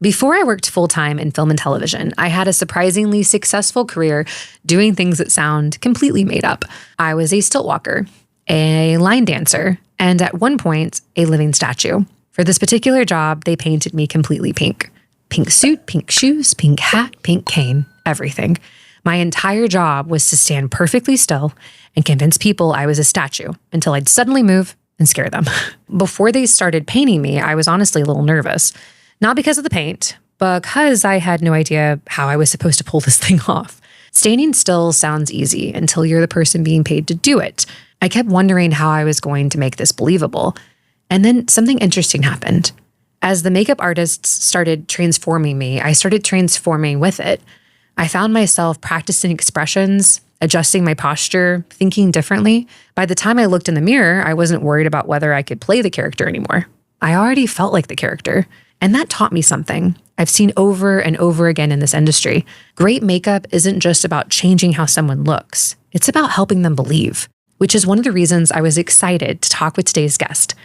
Before I worked full-time in film and television, I had a surprisingly successful career doing things that sound completely made up. I was a stilt walker, a line dancer, and at one point, a living statue. For this particular job, they painted me completely pink. Pink suit, pink shoes, pink hat, pink cane, everything. My entire job was to stand perfectly still and convince people I was a statue until I'd suddenly move and scare them. Before they started painting me, I was honestly a little nervous. Not because of the paint, but because I had no idea how I was supposed to pull this thing off. Standing still sounds easy until you're the person being paid to do it. I kept wondering how I was going to make this believable. And then something interesting happened. As the makeup artists started transforming me, I started transforming with it. I found myself practicing expressions, adjusting my posture, thinking differently. By the time I looked in the mirror, I wasn't worried about whether I could play the character anymore. I already felt like the character. And that taught me something I've seen over and over again in this industry. Great makeup isn't just about changing how someone looks. It's about helping them believe, which is one of the reasons I was excited to talk with today's guest.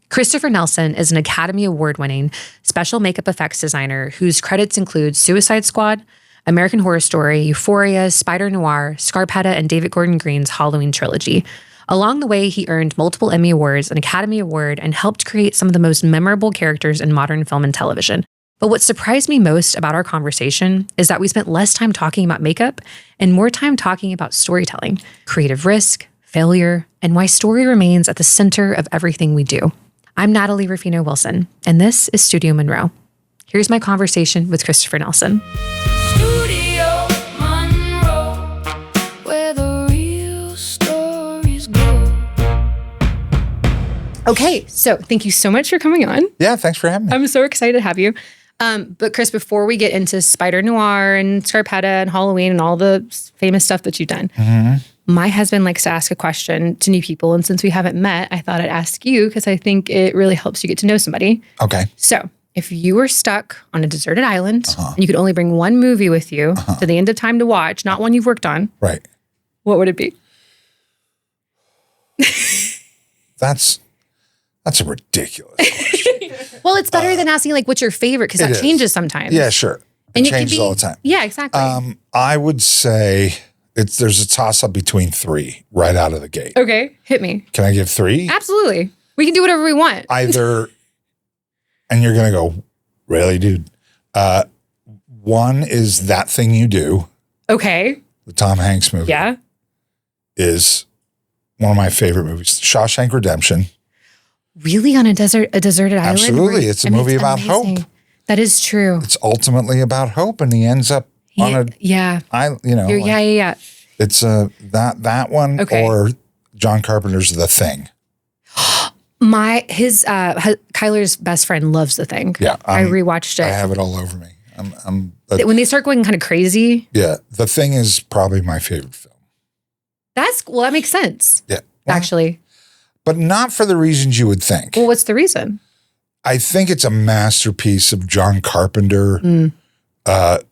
Christopher Nelson is an Academy Award-winning special makeup effects designer whose credits include Suicide Squad, American Horror Story, Euphoria, Spider Noir, Scarpetta, and David Gordon Green's Halloween trilogy. Along the way, he earned multiple Emmy Awards, an Academy Award, and helped create some of the most memorable characters in modern film and television. But what surprised me most about our conversation is that we spent less time talking about makeup and more time talking about storytelling, creative risk, failure, and why story remains at the center of everything we do. I'm Natalie Rufino Wilson, and this is Studio Monroe. Here's my conversation with Christopher Nelson. Okay, so thank you so much for coming on. Yeah, thanks for having me. I'm so excited to have you. But Chris, before we get into Spider Noir and Scarpetta and Halloween and all the famous stuff that you've done, my husband likes to ask a question to new people. And since we haven't met, I thought I'd ask you because I think it really helps you get to know somebody. Okay. So if you were stuck on a deserted island and you could only bring one movie with you to the end of time to watch, not one you've worked on, right? What would it be? That's a ridiculous question. Well, it's better than asking like, what's your favorite? Because that changes sometimes. Yeah, sure. It changes all the time. Yeah, exactly. I would say there's a toss-up between three right out of the gate. Okay, hit me. Can I give three? Absolutely. We can do whatever we want. Either, and you're going to go, really, dude? One is That Thing You Do. Okay. The Tom Hanks movie. Yeah. Is one of my favorite movies. Shawshank Redemption. Really, on a deserted island? Absolutely. It's a movie about hope. That is true. It's ultimately about hope, and he ends up on a Yeah. It's that one or John Carpenter's The Thing. Kyler's best friend loves The Thing. Yeah, I rewatched it. I have it all over me. When they start going kind of crazy. Yeah, The Thing is probably my favorite film. That makes sense. Yeah, actually. But not for the reasons you would think. Well, what's the reason? I think it's a masterpiece of John Carpenter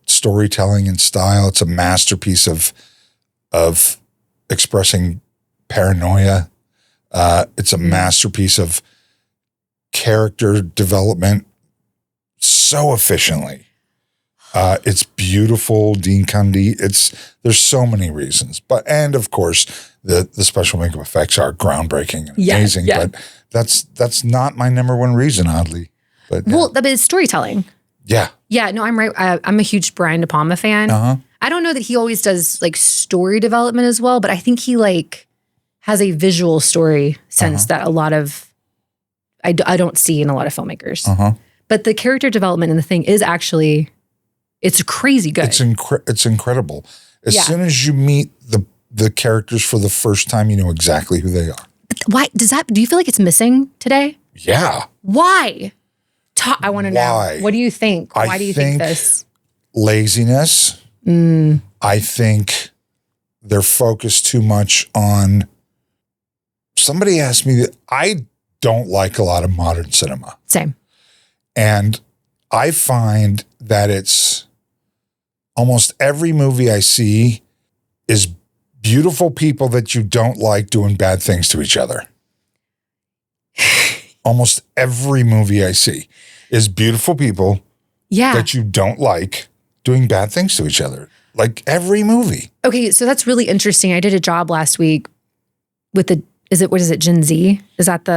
storytelling and style. It's a masterpiece of expressing paranoia. It's a masterpiece of character development so efficiently. It's beautiful, Dean Cundey. There's so many reasons, and of course the special makeup effects are groundbreaking and amazing. Yeah. But that's not my number one reason, oddly. But but it's storytelling. Yeah. Yeah. No, I'm right. I'm a huge Brian De Palma fan. I don't know that he always does like story development as well, but I think he like has a visual story sense that a lot of I don't see in a lot of filmmakers. But the character development in The Thing is actually. It's crazy good. It's incredible. As soon as you meet the characters for the first time, you know exactly who they are. Why do you feel like it's missing today? Yeah. Why? I want to know. What do you think? Why do you think this? Laziness. I think they're focused too much on. Somebody asked me that I don't like a lot of modern cinema. Same. And I find that it's almost every movie I see is beautiful people that you don't like doing bad things to each other. Almost every movie I see is beautiful people Yeah. that you don't like doing bad things to each other. Like every movie. Okay, so that's really interesting. I did a job last week with what is it, Gen Z? Is that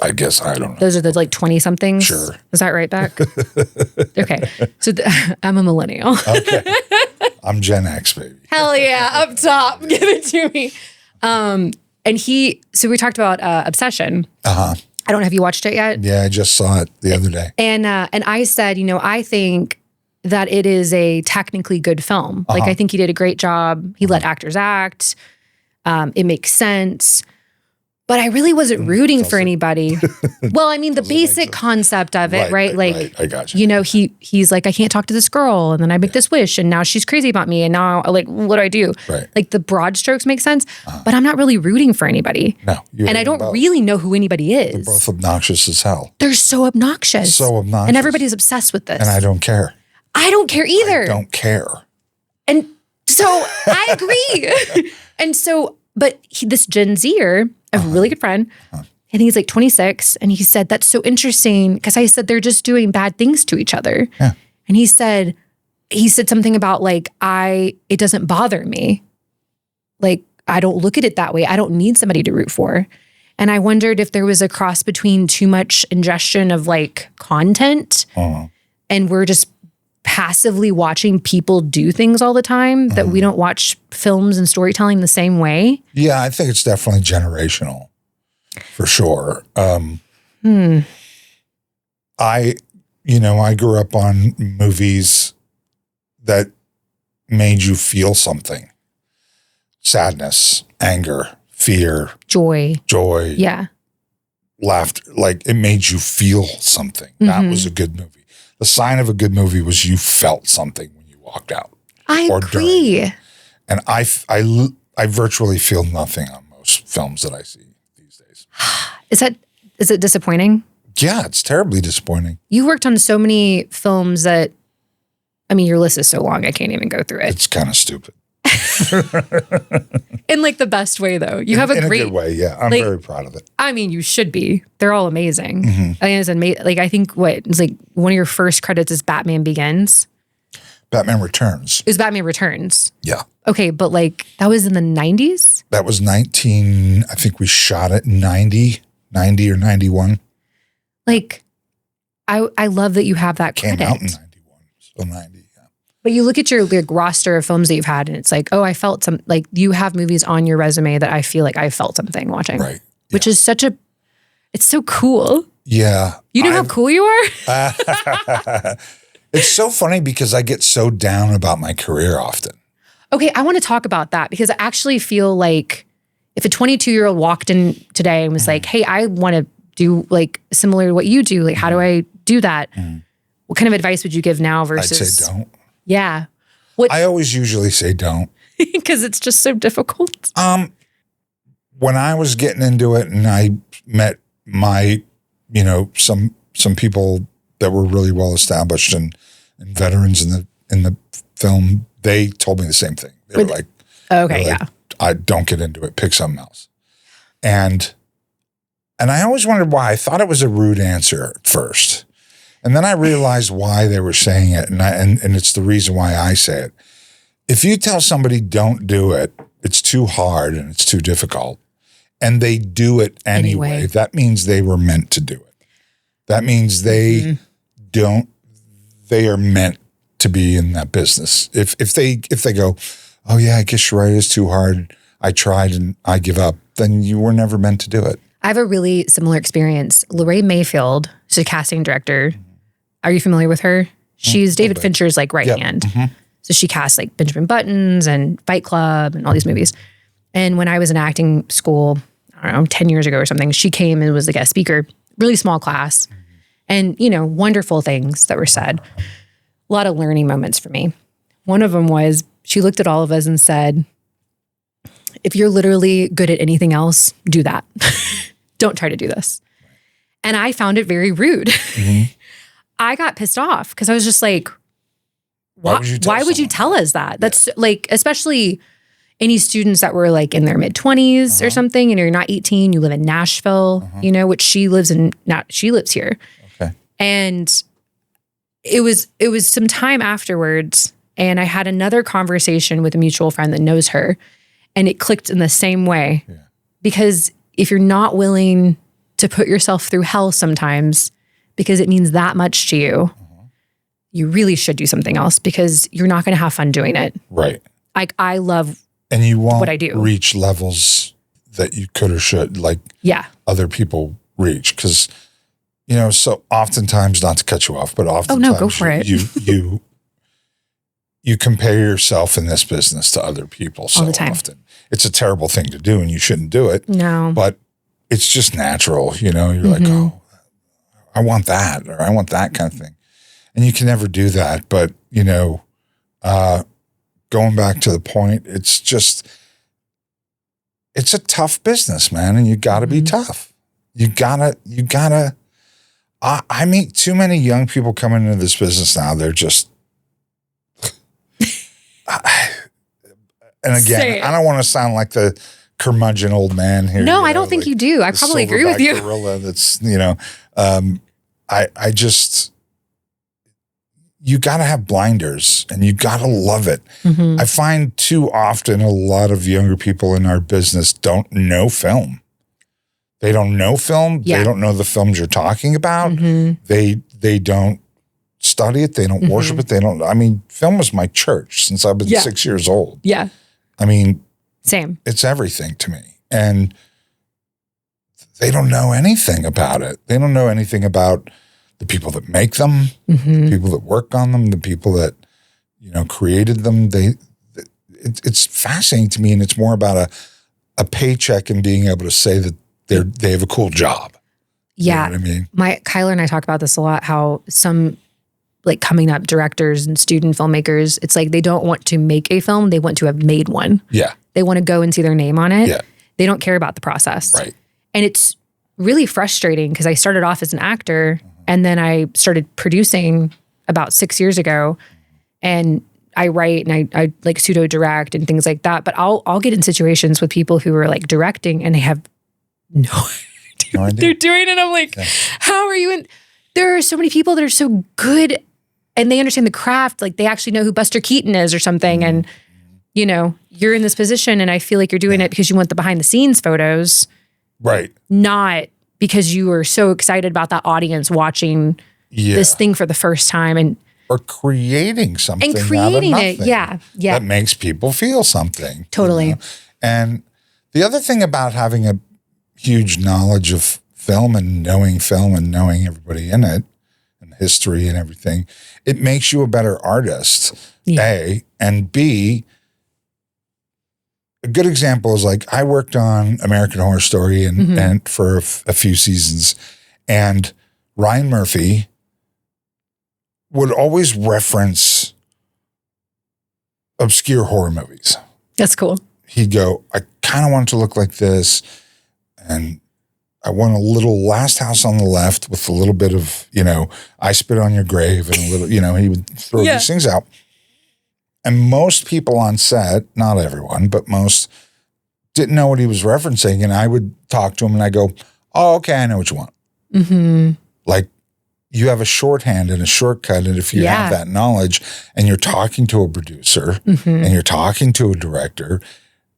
I guess, I don't know. those are the like 20 somethings? Sure. Is that right, Beck? Okay. So I'm a millennial. Okay. I'm Gen X, baby. Hell yeah, up top. Give it to me. So we talked about Obsession. Uh-huh. I don't know, have you watched it yet? Yeah, I just saw it the other day. And I said, I think that it is a technically good film. Like, I think he did a great job. He let actors act. It makes sense. But I really wasn't rooting for anybody. Well, I mean, the basic concept of it, right? Like, I got you. He's like, I can't talk to this girl. And then I make this wish. And now she's crazy about me. And now, like, what do I do? Right. Like, the broad strokes make sense. But I'm not really rooting for anybody. No. And I don't really know who anybody is. They're both obnoxious as hell. They're so obnoxious. So obnoxious. And everybody's obsessed with this. And I don't care. I don't care either. I don't care. And so I agree. And so, but this Gen Zer, a really good friend, and he's like 26, and he said, that's so interesting, because I said, they're just doing bad things to each other. Yeah. And he said something about like, it doesn't bother me. Like, I don't look at it that way. I don't need somebody to root for. And I wondered if there was a cross between too much ingestion of like content, and we're just passively watching people do things all the time, that we don't watch films and storytelling the same way. Yeah, I think it's definitely generational, for sure. I grew up on movies that made you feel something. Sadness, anger, fear, Joy. Yeah. Laughter. Like, it made you feel something. That was a good movie. The sign of a good movie was you felt something when you walked out. I agree. And I virtually feel nothing on most films that I see these days. Is it disappointing? Yeah, it's terribly disappointing. You worked on so many films that, I mean, your list is so long, I can't even go through it. It's kind of stupid. In like the best way, though. You have a in great, a good way, yeah. I'm very proud of it. I mean, you should be. They're all amazing. I think it's amazing. Like, I think it's like one of your first credits is Batman Begins. Batman Returns. It was Batman Returns. Yeah. Okay, but like that was in the 90s? That was I think we shot it in 90 or 91. Like, I love that you have that credit. Came out in 91, so 90. But you look at your like, roster of films that you've had, and it's like, oh, I felt some, like you have movies on your resume that I feel like I felt something watching. Right. Yeah. Which is it's so cool. Yeah. You know how cool you are? It's so funny because I get so down about my career often. Okay, I want to talk about that because I actually feel like if a 22-year-old walked in today and was like, hey, I want to do like similar to what you do, like how do I do that? What kind of advice would you give now versus? I'd say don't. Yeah. I always usually say don't. Because it's just so difficult. When I was getting into it and I met my, some people that were really well established and veterans in the film, they told me the same thing. They were like, okay, yeah. I don't get into it. Pick something else. And I always wondered why. I thought it was a rude answer at first. And then I realized why they were saying it, and it's the reason why I say it. If you tell somebody don't do it, it's too hard and it's too difficult, and they do it anyway, that means they were meant to do it. That means they are meant to be in that business. If they go, oh yeah, I guess you're right, it's too hard, I tried and I give up, then you were never meant to do it. I have a really similar experience. Lorraine Mayfield, she's a casting director. Are you familiar with her? She's David Fincher's like right hand. So she casts like Benjamin Buttons and Fight Club and all these movies. And when I was in acting school, I don't know, 10 years ago or something, she came and was a guest speaker, really small class. And, wonderful things that were said. A lot of learning moments for me. One of them was she looked at all of us and said, if you're literally good at anything else, do that. Don't try to do this. And I found it very rude. I got pissed off because I was just like, why would you tell us that? That's like, especially any students that were like in their mid-20s or something, and you're not 18, you live in Nashville, which she lives here. Okay. And it was some time afterwards, and I had another conversation with a mutual friend that knows her, and it clicked in the same way. Yeah. Because if you're not willing to put yourself through hell sometimes because it means that much to you, you really should do something else because you're not going to have fun doing it. Right. Like I love and you won't what I do. Reach levels that you could or should, like other people reach. Because, you know, so oftentimes, not to cut you off, but oftentimes go for it. you compare yourself in this business to other people so all the time. Often. It's a terrible thing to do and you shouldn't do it. No. But it's just natural, you know, you're like, oh, I want that, or I want that kind of thing. And you can never do that. But, you know, going back to the point, it's a tough business, man. And you gotta be tough. You gotta, I meet too many young people coming into this business now. They're just, and again, I don't want to sound like the curmudgeon old man here. No, I don't think you do. I probably agree with you. Gorilla that's, you know, I just, you got to have blinders and you got to love it. I find too often a lot of younger people in our business don't know film. They don't know film. Yeah. They don't know the films you're talking about. They don't study it. They don't worship it. I mean, film was my church since I've been 6 years old. Yeah. I mean, same. It's everything to me. And they don't know anything about it. They don't know anything about the people that make them, the people that work on them, the people that, you know, created them. It's fascinating to me. And it's more about a paycheck and being able to say that they have a cool job. Yeah. You know what I mean? Kyler and I talk about this a lot, how some like coming up directors and student filmmakers, it's like they don't want to make a film. They want to have made one. Yeah. They want to go and see their name on it. Yeah. They don't care about the process. Right. And it's really frustrating because I started off as an actor and then I started producing about 6 years ago, and I write and I like pseudo direct and things like that. But I'll get in situations with people who are like directing and they have no idea what they're doing. And I'm like, how are you in? There are so many people that are so good and they understand the craft. Like they actually know who Buster Keaton is or something. And, you know, you're in this position and I feel like you're doing it because you want the behind the scenes photos. Right. Not because you are so excited about that audience watching this thing for the first time or creating something and creating out of it. nothing Yeah. That makes people feel something. Totally. You know? And the other thing about having a huge knowledge of film and knowing everybody in it and history and everything, it makes you a better artist, A, and B, a good example is like I worked on American Horror Story and for a few seasons, and Ryan Murphy would always reference obscure horror movies. That's cool. He'd go, I kind of want it to look like this, and I want a little Last House on the Left with a little bit of, you know, I Spit on Your Grave and a little, you know, he would throw these things out. And most people on set, not everyone, but most didn't know what he was referencing. And I would talk to him and I go, oh, okay, I know what you want. Like you have a shorthand and a shortcut. And if you have that knowledge and you're talking to a producer and you're talking to a director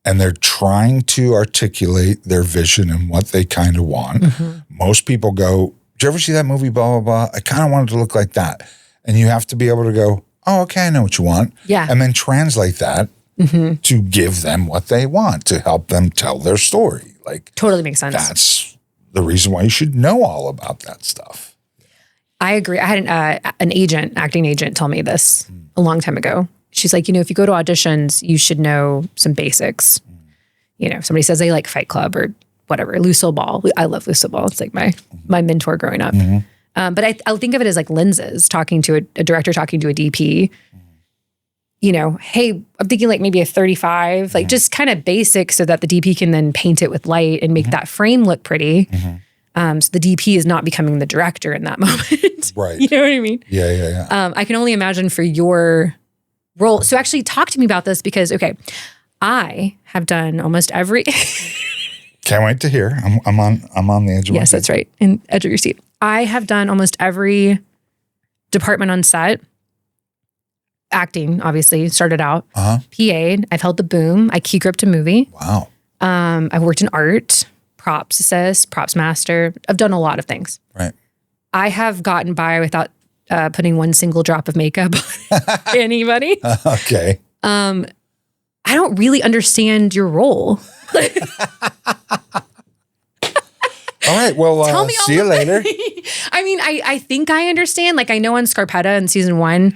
and they're trying to articulate their vision and what they kind of want, most people go, did you ever see that movie, blah, blah, blah? I kind of want it to look like that. And you have to be able to go, oh, okay, I know what you want. Yeah. And then translate that to give them what they want, to help them tell their story. Like totally makes sense. That's the reason why you should know all about that stuff. I agree. I had an acting agent tell me this a long time ago. She's like, you know, if you go to auditions, you should know some basics. You know, somebody says they like Fight Club or whatever, Lucille Ball. I love Lucille Ball. It's like my mentor growing up. But I think of it as like lenses, talking to a director, talking to a DP. You know, hey, I'm thinking like maybe a 35, like just kind of basic so that the DP can then paint it with light and make that frame look pretty. So the DP is not becoming the director in that moment. Right. You know what I mean? Yeah. I can only imagine for your role. So actually talk to me about this because, okay, I have done almost every... Can't wait to hear. I'm on the edge of my seat. Yes, that's right. In edge of your seat. I have done almost every department on set. Acting, obviously, started out. PA, I've held the boom. I key gripped a movie. Wow. I've worked in art, props assist, props master. I've done a lot of things. Right. I have gotten by without putting one single drop of makeup on anybody. Okay. I don't really understand your role. All right. Well, Tell me see you later. I mean, I think I understand. Like, I know on Scarpetta in season 1,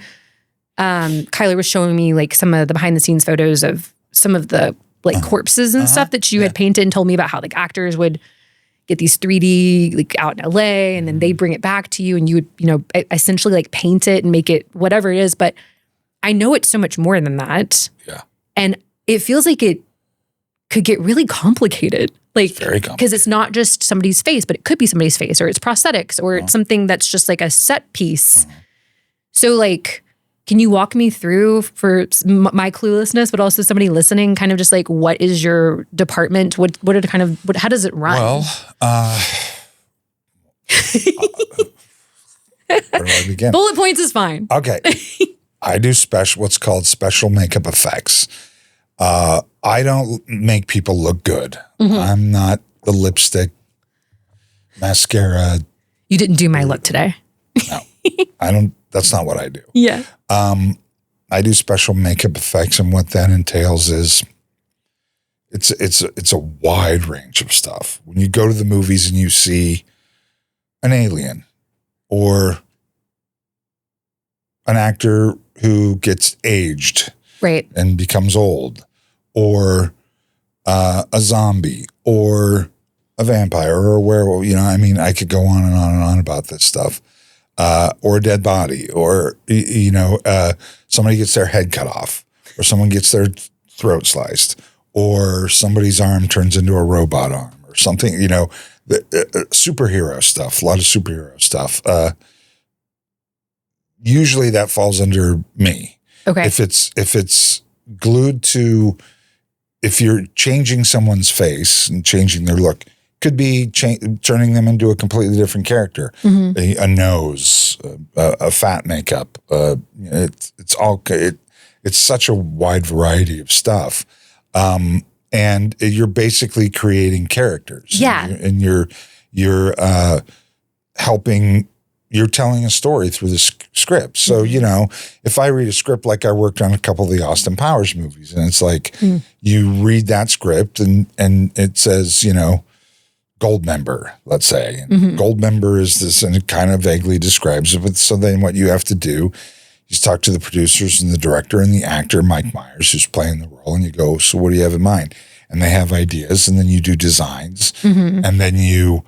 Kyler was showing me like some of the behind the scenes photos of some of the like corpses and stuff that you had painted, and told me about how like actors would get these 3D like out in LA, and then they bring it back to you, and you would, you know, essentially like paint it and make it whatever it is. But I know it's so much more than that. Yeah. And it feels like it could get really complicated. Like, very complicated. because it's not just somebody's face, but it could be somebody's face, or it's prosthetics, or it's something that's just like a set piece. So like, can you walk me through, for my cluelessness, but also somebody listening, kind of just like, what is your department? What are the kind of, how does it run? Well, where do I begin? Bullet points is fine. Okay. I do what's called special makeup effects. I don't make people look good. I'm not the lipstick, mascara. You didn't do my look today. No, I don't. That's not what I do. Yeah. I do special makeup effects, and what that entails is it's a wide range of stuff. When you go to the movies and you see an alien or an actor who gets aged Right. and becomes old, or a zombie, or a vampire, or a werewolf, you know, I mean, I could go on and on and on about this stuff. Or a dead body, or, you know, somebody gets their head cut off, or someone gets their throat sliced, or somebody's arm turns into a robot arm, or something, you know, superhero stuff, a lot of superhero stuff. Usually that falls under me. Okay. If it's glued to, if you're changing someone's face and changing their look, could be turning them into a completely different character, a nose, a fat makeup. It's such a wide variety of stuff, and you're basically creating characters. Yeah, and you're helping. You're telling a story through the script. So, you know, if I read a script, like I worked on a couple of the Austin Powers movies, and it's like you read that script and it says, you know, Gold member, let's say. Gold member is this, and it kind of vaguely describes it. But so then what you have to do is talk to the producers and the director and the actor, Mike Myers, who's playing the role, and you go, so what do you have in mind? And they have ideas, and then you do designs, and then you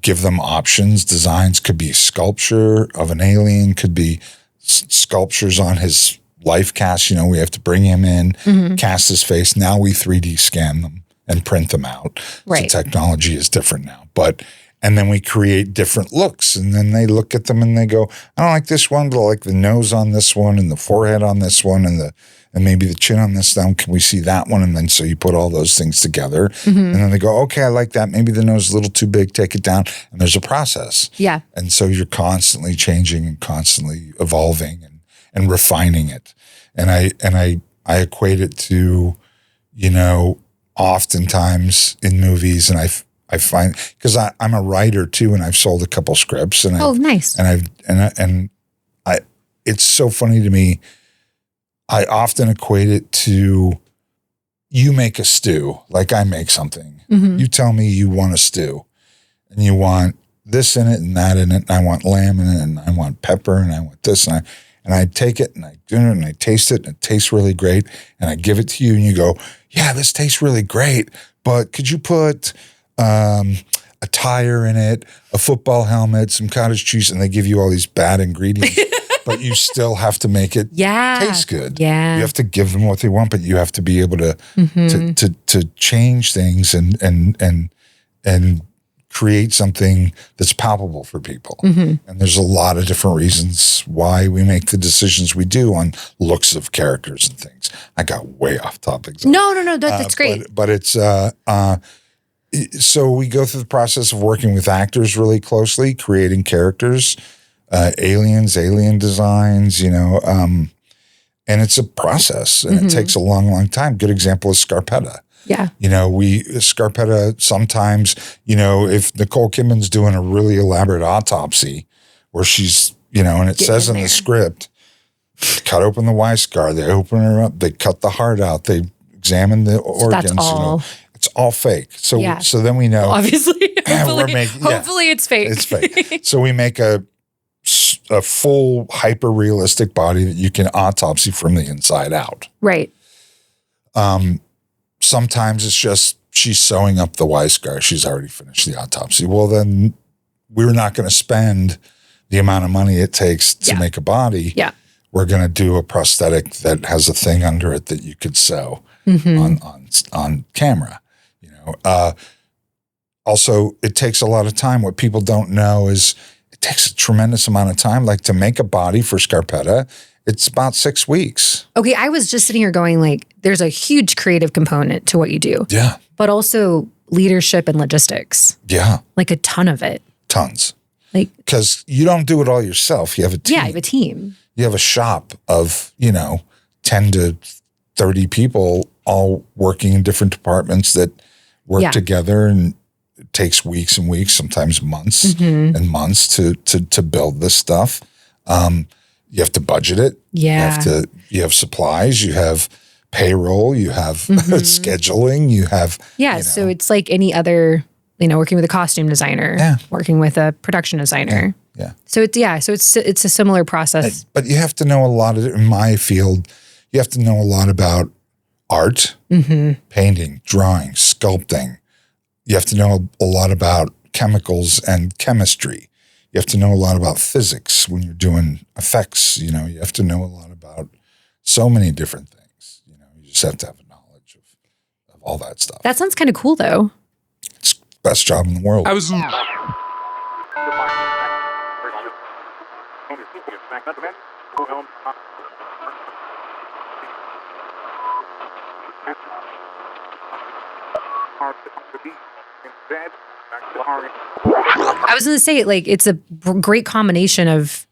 give them options. Designs could be sculpture of an alien, could be sculptures on his life cast. You know, we have to bring him in, cast his face. Now we 3D scan them and print them out. Right. So technology is different now. And then we create different looks, and then they look at them and they go, I don't like this one, but I like the nose on this one, and the forehead on this one, and maybe the chin on this one. Can we see that one? And then so you put all those things together, and then they go, okay, I like that. Maybe the nose is a little too big, take it down. And there's a process. Yeah. And so you're constantly changing and constantly evolving and refining it. And I equate it to, you know, oftentimes in movies, and I find, because I'm a writer too, and I've sold a couple scripts, and nice. And it's so funny to me. I often equate it to, you make a stew, like I make something. You tell me you want a stew, and you want this in it and that in it, and I want lamb in it, and I want pepper, and I want this, and I take it and I do it and I taste it, and it tastes really great, and I give it to you, and you go, yeah, this tastes really great, but could you put a tire in it, a football helmet, some cottage cheese, and they give you all these bad ingredients, but you still have to make it taste good. Yeah. You have to give them what they want, but you have to be able to change things and create something that's palpable for people. And there's a lot of different reasons why we make the decisions we do on looks of characters and things. I got way off topic. No, that's great. But it's so we go through the process of working with actors really closely, creating characters. aliens, alien designs, and it's a process and it takes a long, long time. Good example is Scarpetta. Yeah. Scarpetta sometimes, if Nicole Kidman's doing a really elaborate autopsy where she's, and it says in the script, cut open the Y scar, they open her up, they cut the heart out, they examine the organs. That's all. It's all fake. So then we know. Obviously. Hopefully it's fake. It's fake. So we make a full hyper-realistic body that you can autopsy from the inside out. Right. Sometimes it's just she's sewing up the Y scar. She's already finished the autopsy. Well, then we're not going to spend the amount of money it takes to make a body. Yeah. We're going to do a prosthetic that has a thing under it that you could sew on camera. Also, it takes a lot of time. What people don't know is it takes a tremendous amount of time. Like to make a body for Scarpetta, it's about 6 weeks. Okay, I was just sitting here going like, there's a huge creative component to what you do. Yeah. But also leadership and logistics. Yeah. Like a ton of it. Tons. Like, because you don't do it all yourself. You have a team. Yeah, I have a team. You have a shop of, 10 to 30 people all working in different departments that work together, and it takes weeks and weeks, sometimes months and months to build this stuff. You have to budget it. Yeah. You have supplies, you have payroll, you have scheduling, you have. Yeah. So it's like any other, working with a costume designer, working with a production designer. Yeah. So it's a similar process. But you have to know a lot in my field. You have to know a lot about art, painting, drawing, sculpting. You have to know a lot about chemicals and chemistry. You have to know a lot about physics when you're doing effects. You have to know a lot about so many different things. You just have to have a knowledge of all that stuff. That sounds kind of cool, though. It's the best job in the world. I was going to say, like, it's a great combination of,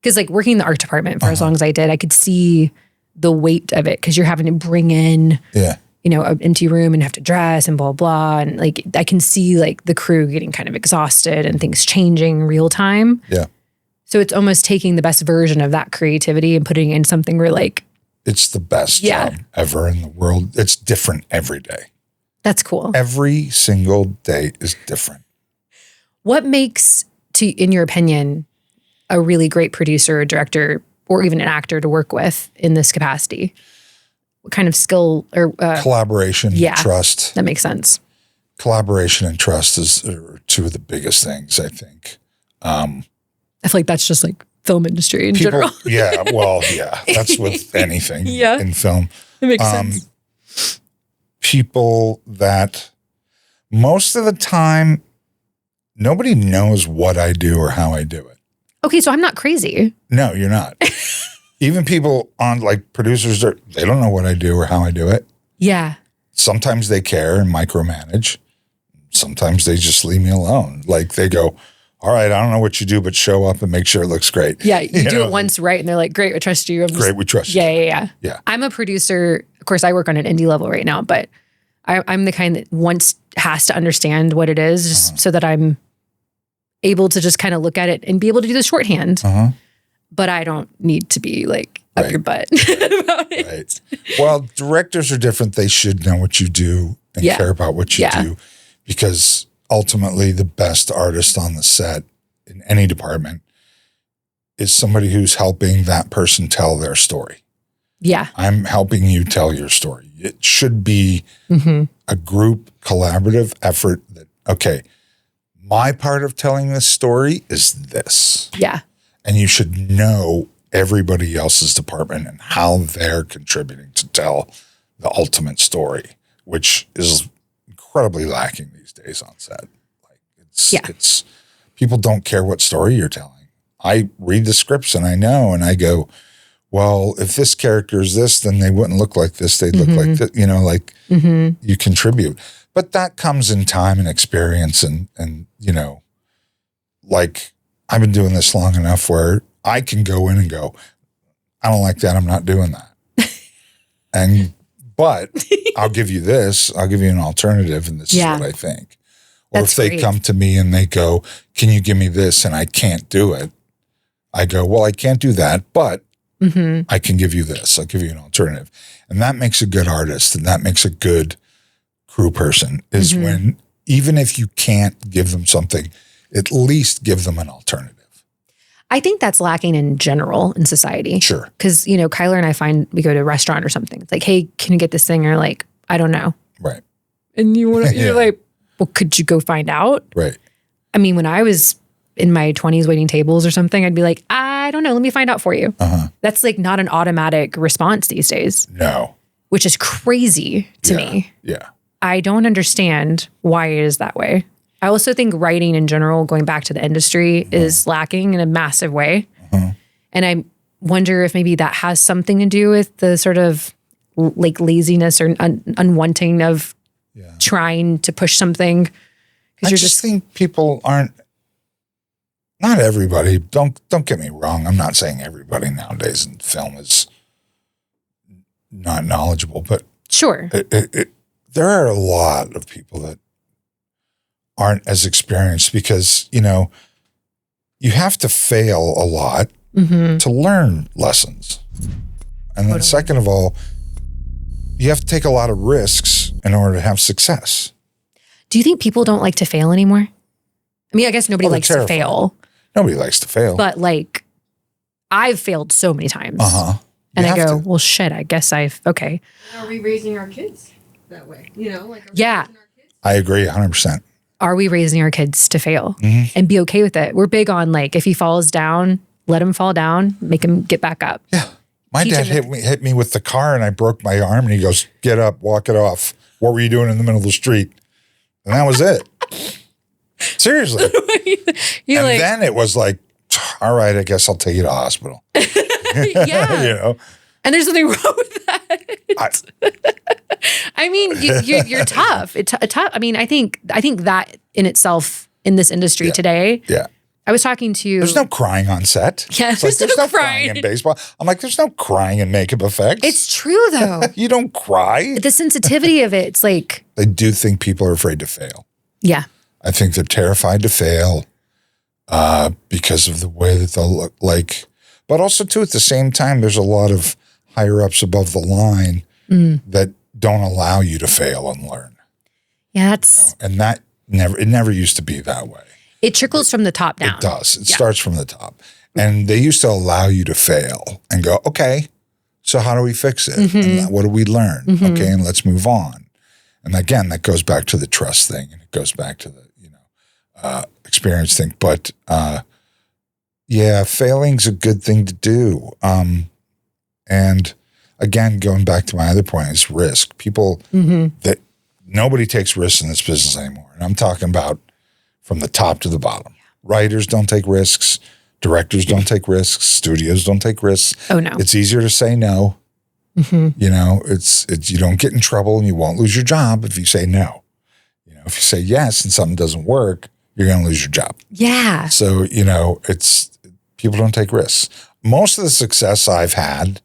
because like working in the art department for as long as I did, I could see the weight of it because you're having to bring in, an empty room and have to dress and blah, blah. And like, I can see like the crew getting kind of exhausted and things changing real time. Yeah. So it's almost taking the best version of that creativity and putting in something where like. It's the best job ever in the world. It's different every day. That's cool. Every single day is different. What makes, in your opinion, a really great producer or director or even an actor to work with in this capacity? What kind of skill or collaboration, trust? That makes sense. Collaboration and trust are two of the biggest things, I think. I feel like that's just like film industry in general. That's with anything in film. It makes sense. People that most of the time, nobody knows what I do or how I do it. Okay, so I'm not crazy. No, you're not. Even people on like producers, they don't know what I do or how I do it. Yeah. Sometimes they care and micromanage. Sometimes they just leave me alone. Like they go, all right, I don't know what you do, but show up and make sure it looks great. Yeah, you do it once right, and they're like, great, we trust you. Great, we trust you. Yeah. I'm a producer. Of course, I work on an indie level right now, but I'm the kind that once has to understand what it is just so that I'm able to just kind of look at it and be able to do the shorthand. But I don't need to be like up your butt about it. Right. Well, directors are different. They should know what you do and care about what you do, because ultimately the best artist on the set in any department is somebody who's helping that person tell their story. Yeah. I'm helping you tell your story. It should be a group collaborative effort that, okay, my part of telling this story is this. Yeah. And you should know everybody else's department and how they're contributing to tell the ultimate story, which is incredibly lacking these days on set. Like it's people don't care what story you're telling. I read the scripts and I know, and I go, well, if this character is this, then they wouldn't look like this. They'd look like that, you contribute. But that comes in time and experience and like I've been doing this long enough where I can go in and go, I don't like that. I'm not doing that. But I'll give you this. I'll give you an alternative, and this is what I think. Or That's if they great. come to me and they go, can you give me this? And I can't do it. I go, well, I can't do that, but I can give you this. I'll give you an alternative. And that makes a good artist, and that makes a good crew person, is when, even if you can't give them something, at least give them an alternative. I think that's lacking in general in society. Sure. Because, Kyler and I find we go to a restaurant or something. It's like, hey, can you get this thing? Or like, I don't know. Right. And you're like, well, could you go find out? Right. I mean, when I was in my 20s waiting tables or something, I'd be like, I don't know. Let me find out for you. That's like not an automatic response these days. No. Which is crazy to me. Yeah. I don't understand why it is that way. I also think writing in general, going back to the industry, is lacking in a massive way. And I wonder if maybe that has something to do with the sort of like laziness or unwanting of trying to push something. I just think people aren't, not everybody, don't get me wrong. I'm not saying everybody nowadays in film is not knowledgeable, but sure. There are a lot of people that aren't as experienced because, you have to fail a lot to learn lessons. And then second of all, you have to take a lot of risks in order to have success. Do you think people don't like to fail anymore? I mean, I guess nobody likes to fail. Nobody likes to fail. But like, I've failed so many times. And I go, well, shit, I guess okay. Are we raising our kids that way? I agree 100%. Are we raising our kids to fail and be okay with it? We're big on like, if he falls down, let him fall down, make him get back up. Yeah. My dad hit me with the car and I broke my arm and he goes, get up, walk it off. What were you doing in the middle of the street? And that was it. Seriously. Then it was like, all right, I guess I'll take you to hospital. Yeah. And there's nothing wrong with that. I mean, you're tough. It's tough. I mean, I think that in itself in this industry today. Yeah. I was talking to. There's no crying on set. Yeah, there's no crying in baseball. I'm like, there's no crying in makeup effects. It's true though. You don't cry. The sensitivity of it. It's like. I do think people are afraid to fail. Yeah. I think they're terrified to fail because of the way that they'll look like. But also too, at the same time, there's a lot of higher ups above the line that don't allow you to fail and learn. Yeah, that's and that never used to be that way. It trickles from the top down. It does. It starts from the top. And they used to allow you to fail and go, okay, so how do we fix it? And what do we learn? Okay, and let's move on. And again, that goes back to the trust thing, and it goes back to the experience thing. But failing's a good thing to do. And again, going back to my other point, is risk. People that nobody takes risks in this business anymore. And I'm talking about from the top to the bottom. Writers don't take risks. Directors don't take risks. Studios don't take risks. Oh no. It's easier to say no. It's you don't get in trouble and you won't lose your job if you say no. If you say yes and something doesn't work, you're going to lose your job. Yeah. So, it's people don't take risks. Most of the success I've had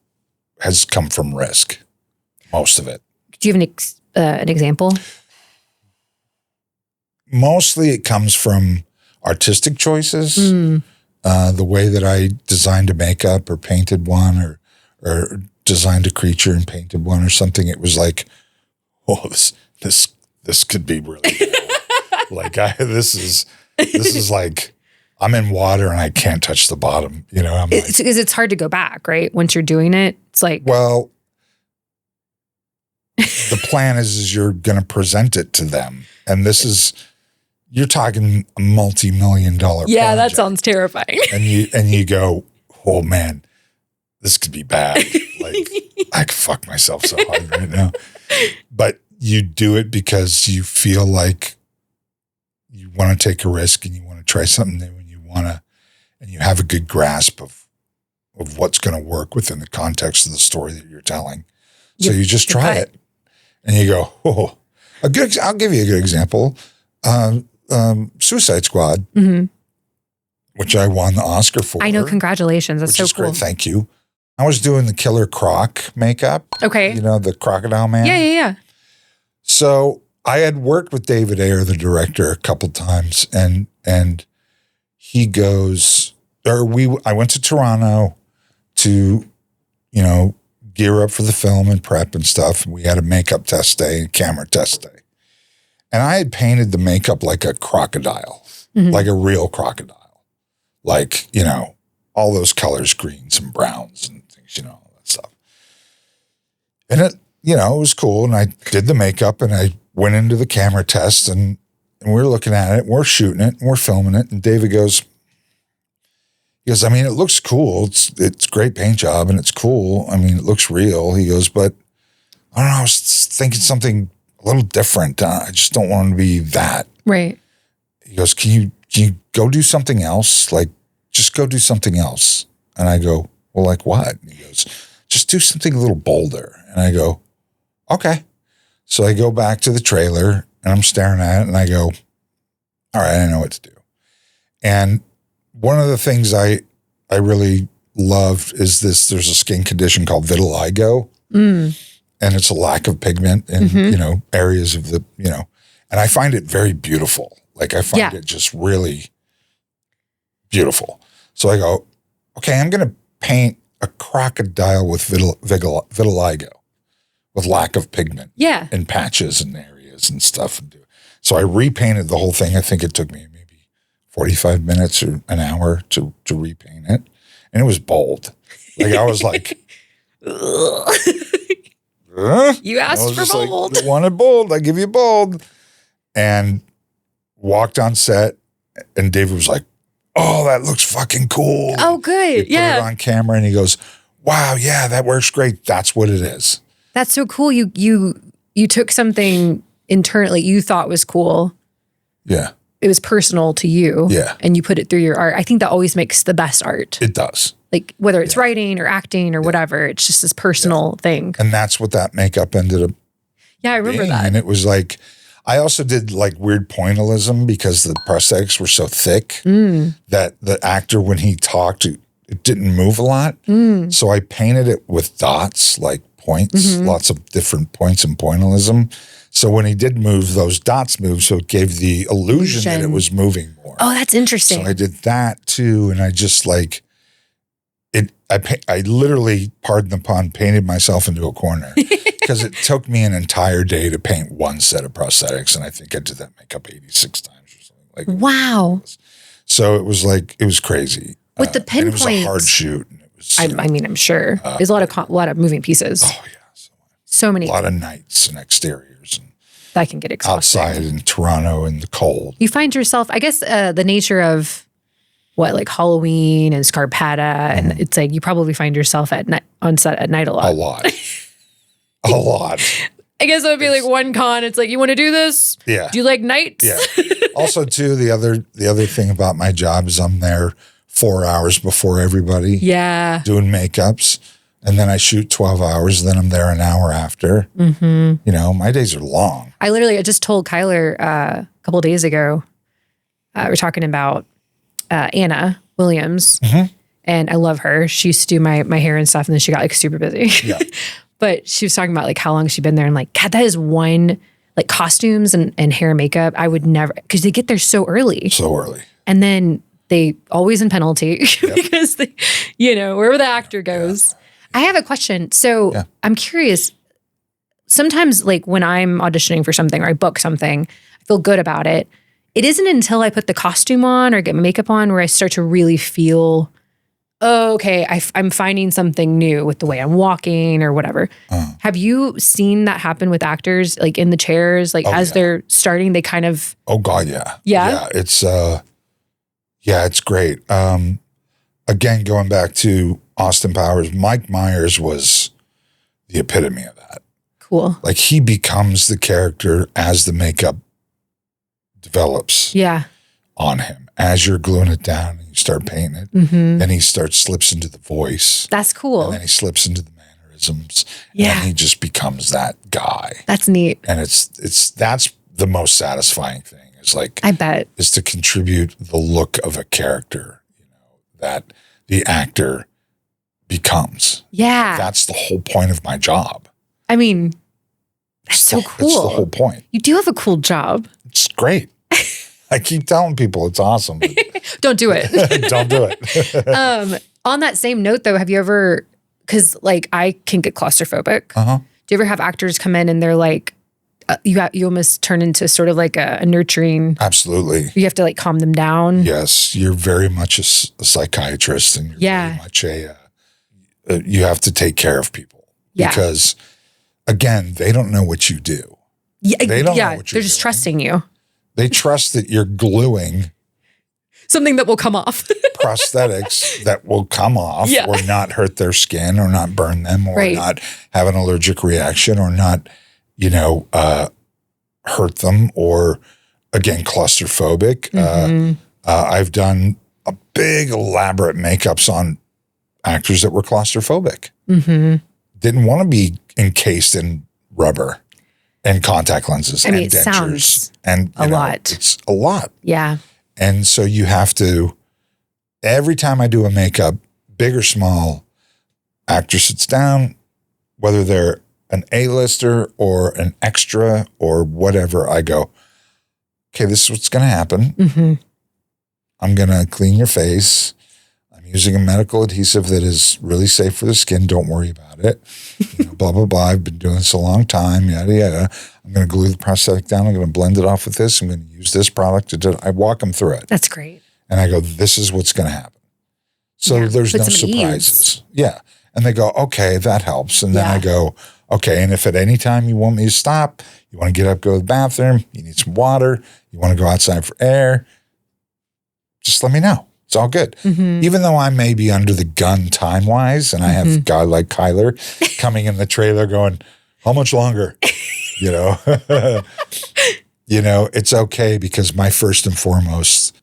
has come from risk. Most of it. Do you have an example? Mostly it comes from artistic choices, the way that I designed a makeup or painted one or designed a creature and painted one or something. It was like, oh, this could be really cool. This is like I'm in water and I can't touch the bottom. It's hard to go back, right? Once you're doing it, it's like, well, the plan is you're going to present it to them, and you're talking a multi-million-dollar yeah, project. that sounds terrifying. And you go, oh man, this could be bad. Like I could fuck myself so hard right now. But you do it because you feel like you want to take a risk and you want to try something new and you have a good grasp of what's going to work within the context of the story that you're telling. So you just try it and you go, oh, I'll give you a good example. Suicide Squad. which I won the Oscar for. I know. Congratulations. That's which so is cool. great. Thank you. I was doing the Killer Croc makeup. Okay. You know, the crocodile man. Yeah. So I had worked with David Ayer, the director, a couple times, and he goes, I went to Toronto to, you know, gear up for the film and prep and stuff. We had a makeup test day and camera test day. And I had painted the makeup like a crocodile, like a real crocodile. Like, you know, all those colors, greens and browns and things, you know, all that stuff. And it, you know, it was cool. And I did the makeup and I went into the camera test and we're looking at it, we're shooting it, and we're filming it. And David goes, I mean, it looks cool. It's a great paint job and it's cool. I mean, it looks real. He goes, but I don't know, I was thinking something a little different. I just don't want to be that. Right. He goes, can you go do something else? Like, just go do something else. And I go, well, like what? And he goes, just do something a little bolder. And I go, okay. So I go back to the trailer and I'm staring at it and I go, all right, I know what to do. And one of the things I really loved is there's a skin condition called vitiligo. And it's a lack of pigment in, you know, areas of the, you know, and I find it very beautiful. Like I find it just really beautiful. So I go, okay, I'm going to paint a crocodile with vitiligo, with lack of pigment. Yeah. In patches and areas and stuff. So I repainted the whole thing. I think it took me maybe 45 minutes or an hour to repaint it. And it was bold. Like I was like, you asked for bold. Like, you wanted bold. I give you bold. And walked on set and David was like, oh, that looks fucking cool. Oh, good. He put it on camera and he goes, wow, yeah, that works great. That's what it is. That's so cool. You took something internally you thought was cool. Yeah. It was personal to you. Yeah. And you put it through your art. I think that always makes the best art. It does. Like whether it's writing or acting or whatever, it's just this personal thing. And that's what that makeup ended up. Yeah, I remember being. that. And it was like, I also did like weird pointillism because the prosthetics were so thick that the actor, when he talked, it didn't move a lot. So I painted it with dots, like points, lots of different points in pointillism. So when he did move, those dots moved. So it gave the illusion that it was moving more. Oh, that's interesting. So I did that too. And I just like it. I literally, pardon the pun, painted myself into a corner because it took me an entire day to paint one set of prosthetics. And I think I did that makeup 86 times or something. Like, wow. So it was like, it was crazy. With the pinpoints. It was a hard shoot. And it was, I mean, I'm sure. There's a lot of moving pieces. Oh, yeah. So many. A lot of nights and exteriors. And that can get exhausting. outside in Toronto in the cold. You find yourself, I guess, the nature of like Halloween and Scarpata, and it's like you probably find yourself on set at night a lot. A lot. A lot. I guess it would be like one con. It's like, you want to do this? Yeah. Do you like nights? Yeah. Also, too, the other thing about my job is I'm there 4 hours before everybody. Yeah. Doing makeups. And then I shoot 12 hours, and then I'm there an hour after. You know, my days are long. I just told Kyler a couple of days ago, we're talking about Anna Williams, and I love her. She used to do my hair and stuff, and then she got like super busy. Yeah. But she was talking about like how long she'd been there, and like, God, that is one, like costumes and hair and makeup, I would never, because they get there so early. So early. And then they always in penalty because they, you know, wherever the actor goes. I have a question. So I'm curious, sometimes like when I'm auditioning for something or I book something, I feel good about it. It isn't until I put the costume on or get my makeup on where I start to really feel, oh, okay, I'm finding something new with the way I'm walking or whatever. Have you seen that happen with actors, like in the chairs, like as they're starting, they kind of... Oh God, yeah. Yeah? Yeah, it's great. Again, going back to Austin Powers, Mike Myers was the epitome of that. Cool. Like he becomes the character as the makeup develops on him. As you're gluing it down and you start painting it, then he slips into the voice. That's cool. And then he slips into the mannerisms. Yeah. And he just becomes that guy. That's neat. And that's the most satisfying thing. Is like, I bet, is to contribute the look of a character, that the actor becomes. Yeah. That's the whole point of my job. I mean, that's so cool. That's the whole point. You do have a cool job. It's great. I keep telling people it's awesome. Don't do it. Don't do it. On that same note, though, have you ever, because like I can get claustrophobic. Uh-huh. Do you ever have actors come in and they're like, you almost turn into sort of like a nurturing. Absolutely. You have to like calm them down. Yes. You're very much a psychiatrist, and you're very much you have to take care of people. Yeah. Because again, they don't know what you do. Yeah. They don't know what you're They're just doing. trusting you. They trust that you're gluing Something that will come off. prosthetics that will come off Yeah. or not hurt their skin or not burn them or Right. not have an allergic reaction or not, hurt them or, again, claustrophobic. I've done a big elaborate makeups on actors that were claustrophobic. Didn't want to be encased in rubber and contact lenses and it dentures. sounds And a lot. It's a lot. Yeah. And so you have to, every time I do a makeup, big or small, actor sits down, whether they're an A-lister or an extra or whatever, I go, okay, this is what's going to happen. I'm going to clean your face. I'm using a medical adhesive that is really safe for the skin. Don't worry about it. Blah, blah, blah. I've been doing this a long time, yada, yada. I'm going to glue the prosthetic down. I'm going to blend it off with this. I'm going to use this product. I walk them through it. That's great. And I go, this is what's going to happen. So there's no surprises. Yeah. And they go, okay, that helps. And then I go, okay, and if at any time you want me to stop, you want to get up, go to the bathroom, you need some water, you want to go outside for air, just let me know. It's all good. Even though I may be under the gun time-wise, and I have a guy like Kyler coming in the trailer going, how much longer? It's okay because my first and foremost,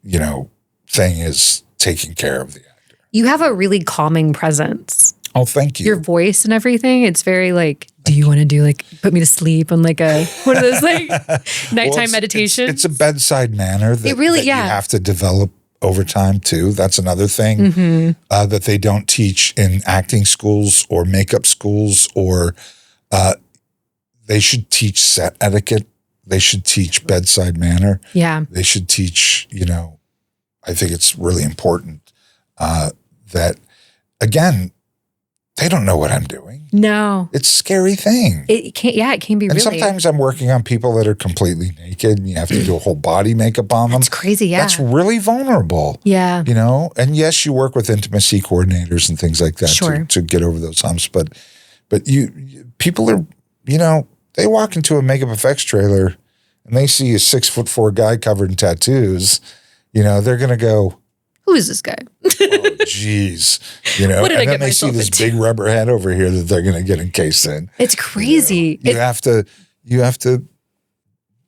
thing is taking care of the actor. You have a really calming presence. Oh, thank you. Your voice and everything, it's very like, do you want to do like, put me to sleep on like one of those like nighttime meditations? It's a bedside manner that, that you have to develop over time too. That's another thing that they don't teach in acting schools or makeup schools, or they should teach set etiquette. They should teach bedside manner. Yeah. They should teach, I think it's really important that, again, they don't know what I'm doing. No. It's a scary thing. It can be and really. sometimes I'm working on people that are completely naked and you have to do a whole body makeup on them. That's crazy, yeah. That's really vulnerable. Yeah. And yes, you work with intimacy coordinators and things like that to get over those humps. But people are, they walk into a makeup effects trailer and they see a 6'4" guy covered in tattoos, they're going to go, who is this guy? oh, geez. What did I and get then they see myself this into? big rubber head over here that they're going to get encased in. It's crazy. You have to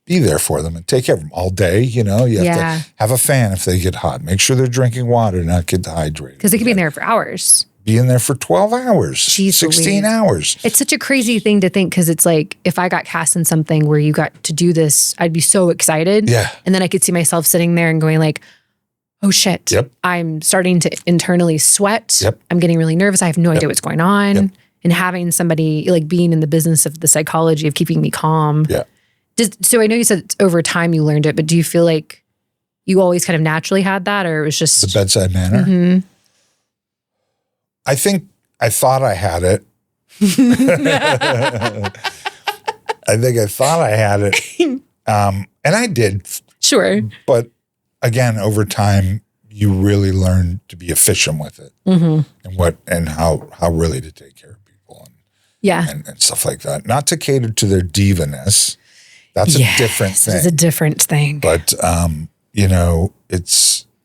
be there for them and take care of them all day. You have to have a fan if they get hot. Make sure they're drinking water, not get dehydrated. Because they could be in there for hours. Be in there for 12 hours, Jeez 16 Louise. hours. It's such a crazy thing to think, because it's like, if I got cast in something where you got to do this, I'd be so excited. Yeah. And then I could see myself sitting there and going like, oh shit. Yep. I'm starting to internally sweat. Yep. I'm getting really nervous. I have no idea what's going on. Yep. And having somebody like being in the business of the psychology of keeping me calm. Yeah. So I know you said it's over time you learned it, but do you feel like you always kind of naturally had that, or it was just The bedside manner. I think I thought I had it. I think I thought I had it. And I did. Sure. But again, over time, you really learn to be efficient with it and how really to take care of people and stuff like that. Not to cater to their divaness. That's a different thing. It's a different thing. But,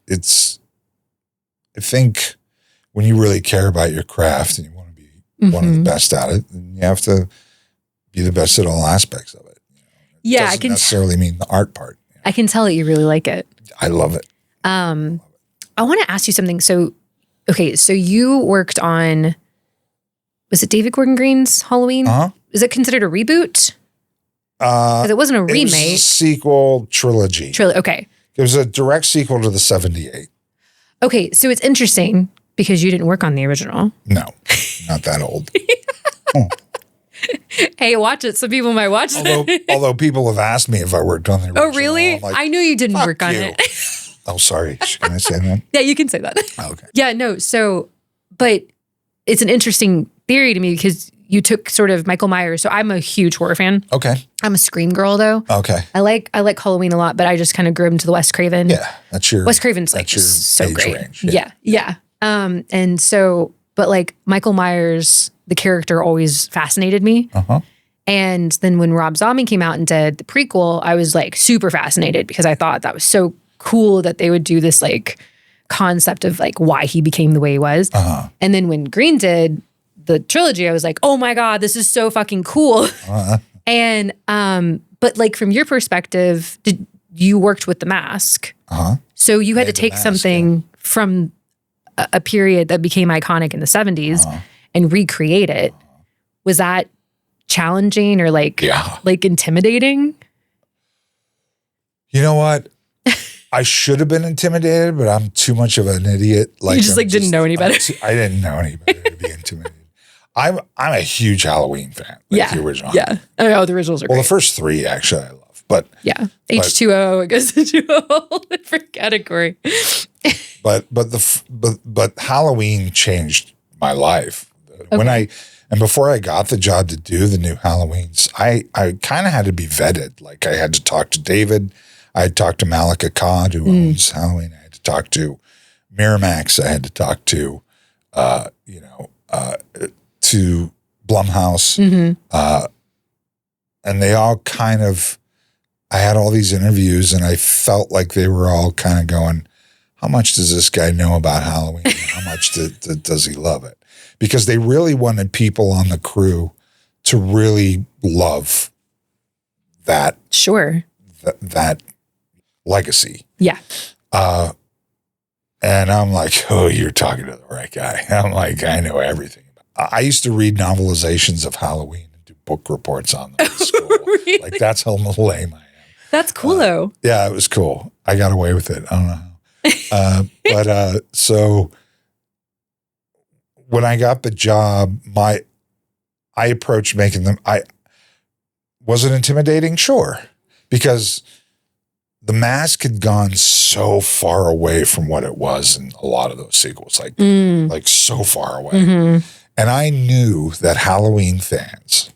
it's, I think when you really care about your craft and you want to be one of the best at it, then you have to be the best at all aspects of it. It doesn't necessarily mean the art part. I can tell that you really like it. I love it. I want to ask you something. So you worked on, was it David Gordon Green's Halloween? Is it considered a reboot? Because it wasn't a remake. It was a sequel trilogy. Okay. It was a direct sequel to the 78. Okay, so it's interesting because you didn't work on the original. No, not that old. Hey, watch it. Some people might watch it. Although people have asked me if I worked on the original. Oh, really? I'm like, I knew you didn't work on you. it. Oh, sorry. Can I say that? Yeah, you can say that. Okay. Yeah, no. So, but it's an interesting theory to me because you took sort of Michael Myers. So I'm a huge horror fan. Okay. I'm a Scream girl though. Okay. I like Halloween a lot, but I just kind of grew into the Wes Craven. Yeah, that's your Wes Craven's like that's your so age great. range. Yeah. And so, but like Michael Myers, the character always fascinated me. Uh-huh. And then when Rob Zombie came out and did the prequel, I was like super fascinated because I thought that was so cool that they would do this like concept of like why he became the way he was. Uh-huh. And then when Green did the trilogy, I was like, oh my God, this is so fucking cool. Uh-huh. And, but like from your perspective, you worked with The Mask. Uh-huh. So you had to The take Mask, something from a period that became iconic in the 70s and recreate it. Was that challenging or like intimidating? You know what? I should have been intimidated, but I'm too much of an idiot. Like You just didn't know any better. I didn't know any better to be intimidated. I'm a huge Halloween fan. Like the original. Yeah. Oh, the originals are Well, great. the first three actually I love, but Yeah. H2O, it goes into a whole different category. but Halloween changed my life. Okay. Before I got the job to do the new Halloweens, I kind of had to be vetted. Like I had to talk to David. I had talked to Malika Akkad, who owns Halloween. I had to talk to Miramax. I had to talk to, to Blumhouse. And they all kind of, I had all these interviews and I felt like they were all kind of going, how much does this guy know about Halloween? How much does he love it? Because they really wanted people on the crew to really love that. Sure. That legacy. Yeah. And I'm like, oh, you're talking to the right guy. I'm like, I know everything. I used to read novelizations of Halloween and do book reports on them in school. Really? Like that's how lame I am. That's cool though. Yeah, it was cool. I got away with it. I don't know how. So when I got the job, I approached making them. Was it intimidating? Sure, because The Mask had gone so far away from what it was in a lot of those sequels, like so far away. Mm-hmm. And I knew that Halloween fans,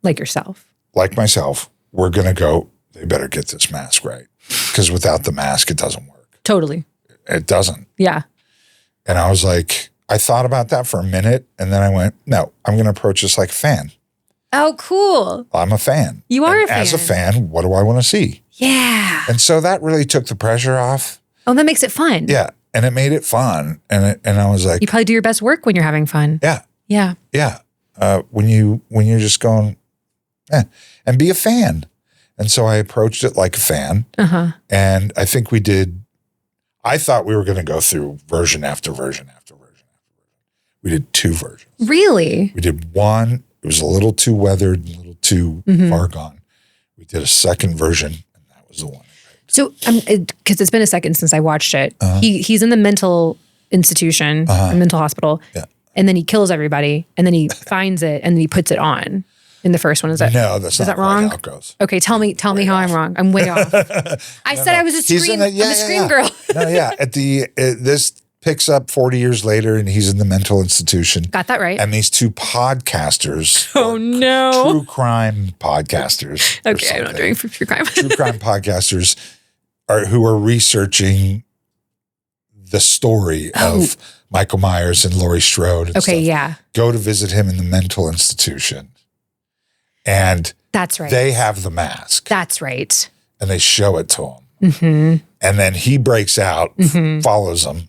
Like yourself. like myself, were going to go, they better get this mask right. Because without the mask, it doesn't work. Totally. It doesn't. Yeah. And I was like, I thought about that for a minute. And then I went, no, I'm going to approach this like a fan. Oh, cool. I'm a fan. You are a fan. As a fan, what do I want to see? Yeah. And so that really took the pressure off. Oh, that makes it fun. Yeah. And it made it fun. And I was like, You probably do your best work when you're having fun. yeah. Yeah. Yeah. When you're just going, and be a fan. And so I approached it like a fan. Uh-huh. And I think I thought we were going to go through version after version after version after version. We did 2 versions. Really? We did one. It was a little too weathered, a little too far gone. We did a second version, and that was the one. So, because it's been a second since I watched it, he's in the mental institution, a mental hospital, and then he kills everybody, and then he finds it, and then he puts it on. In the first one, is that no? That's is not that wrong? How it goes. Okay, tell me how I'm wrong. I'm way off. I said I was a Scream. I'm a Scream girl. No, yeah. This picks up 40 years later, and he's in the mental institution. Got that right. And these 2 podcasters. Oh no! True crime podcasters. Okay, I'm not doing for true crime. True crime podcasters who are researching the story of Michael Myers and Laurie Strode. And Okay, stuff. yeah. Go to visit him in the mental institution. And that's right. They have the mask. That's right. And they show it to him. Mm-hmm. And then he breaks out, follows them,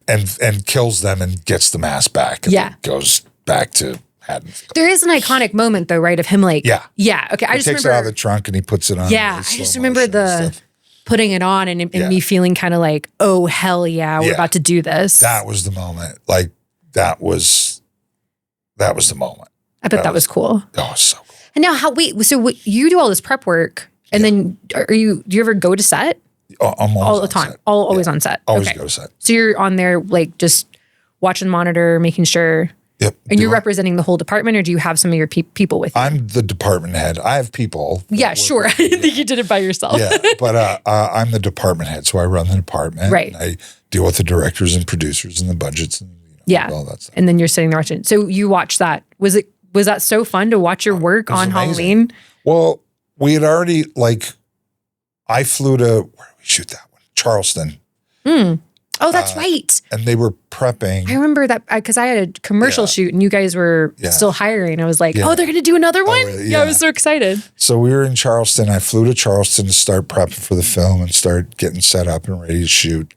and kills them and gets the mask back. And goes back to Haddonfield. There is an iconic moment though, right? Of him like, yeah. Okay, I just takes remember. it out of the trunk and he puts it on. Yeah, I just remember the putting it on and me feeling kind of like, oh, hell yeah, we're about to do this. That was the moment. Like, that was the moment. I bet that was cool. Oh, so cool. And now so you do all this prep work and then do you ever go to set? I'm all the on time, set. always on set. Always Okay. go to set. So you're on there like just watching the monitor, making sure. Yep. And you're representing the whole department, or do you have some of your people with you? I'm the department head. I have people. Yeah, sure. I didn't think you did it by yourself. Yeah, but I'm the department head, so I run the department. Right. And I deal with the directors and producers and the budgets and all that stuff. And then you're sitting there watching. So you watched that. Was that so fun to watch your work on amazing. Halloween? Well, we had already I flew to where did we shoot that one? Charleston. Oh, that's right. And they were prepping. I remember that because I had a commercial shoot and you guys were still hiring. I was like, oh, they're going to do another one? Really? Yeah, I was so excited. So we were in Charleston. I flew to Charleston to start prepping for the film and start getting set up and ready to shoot.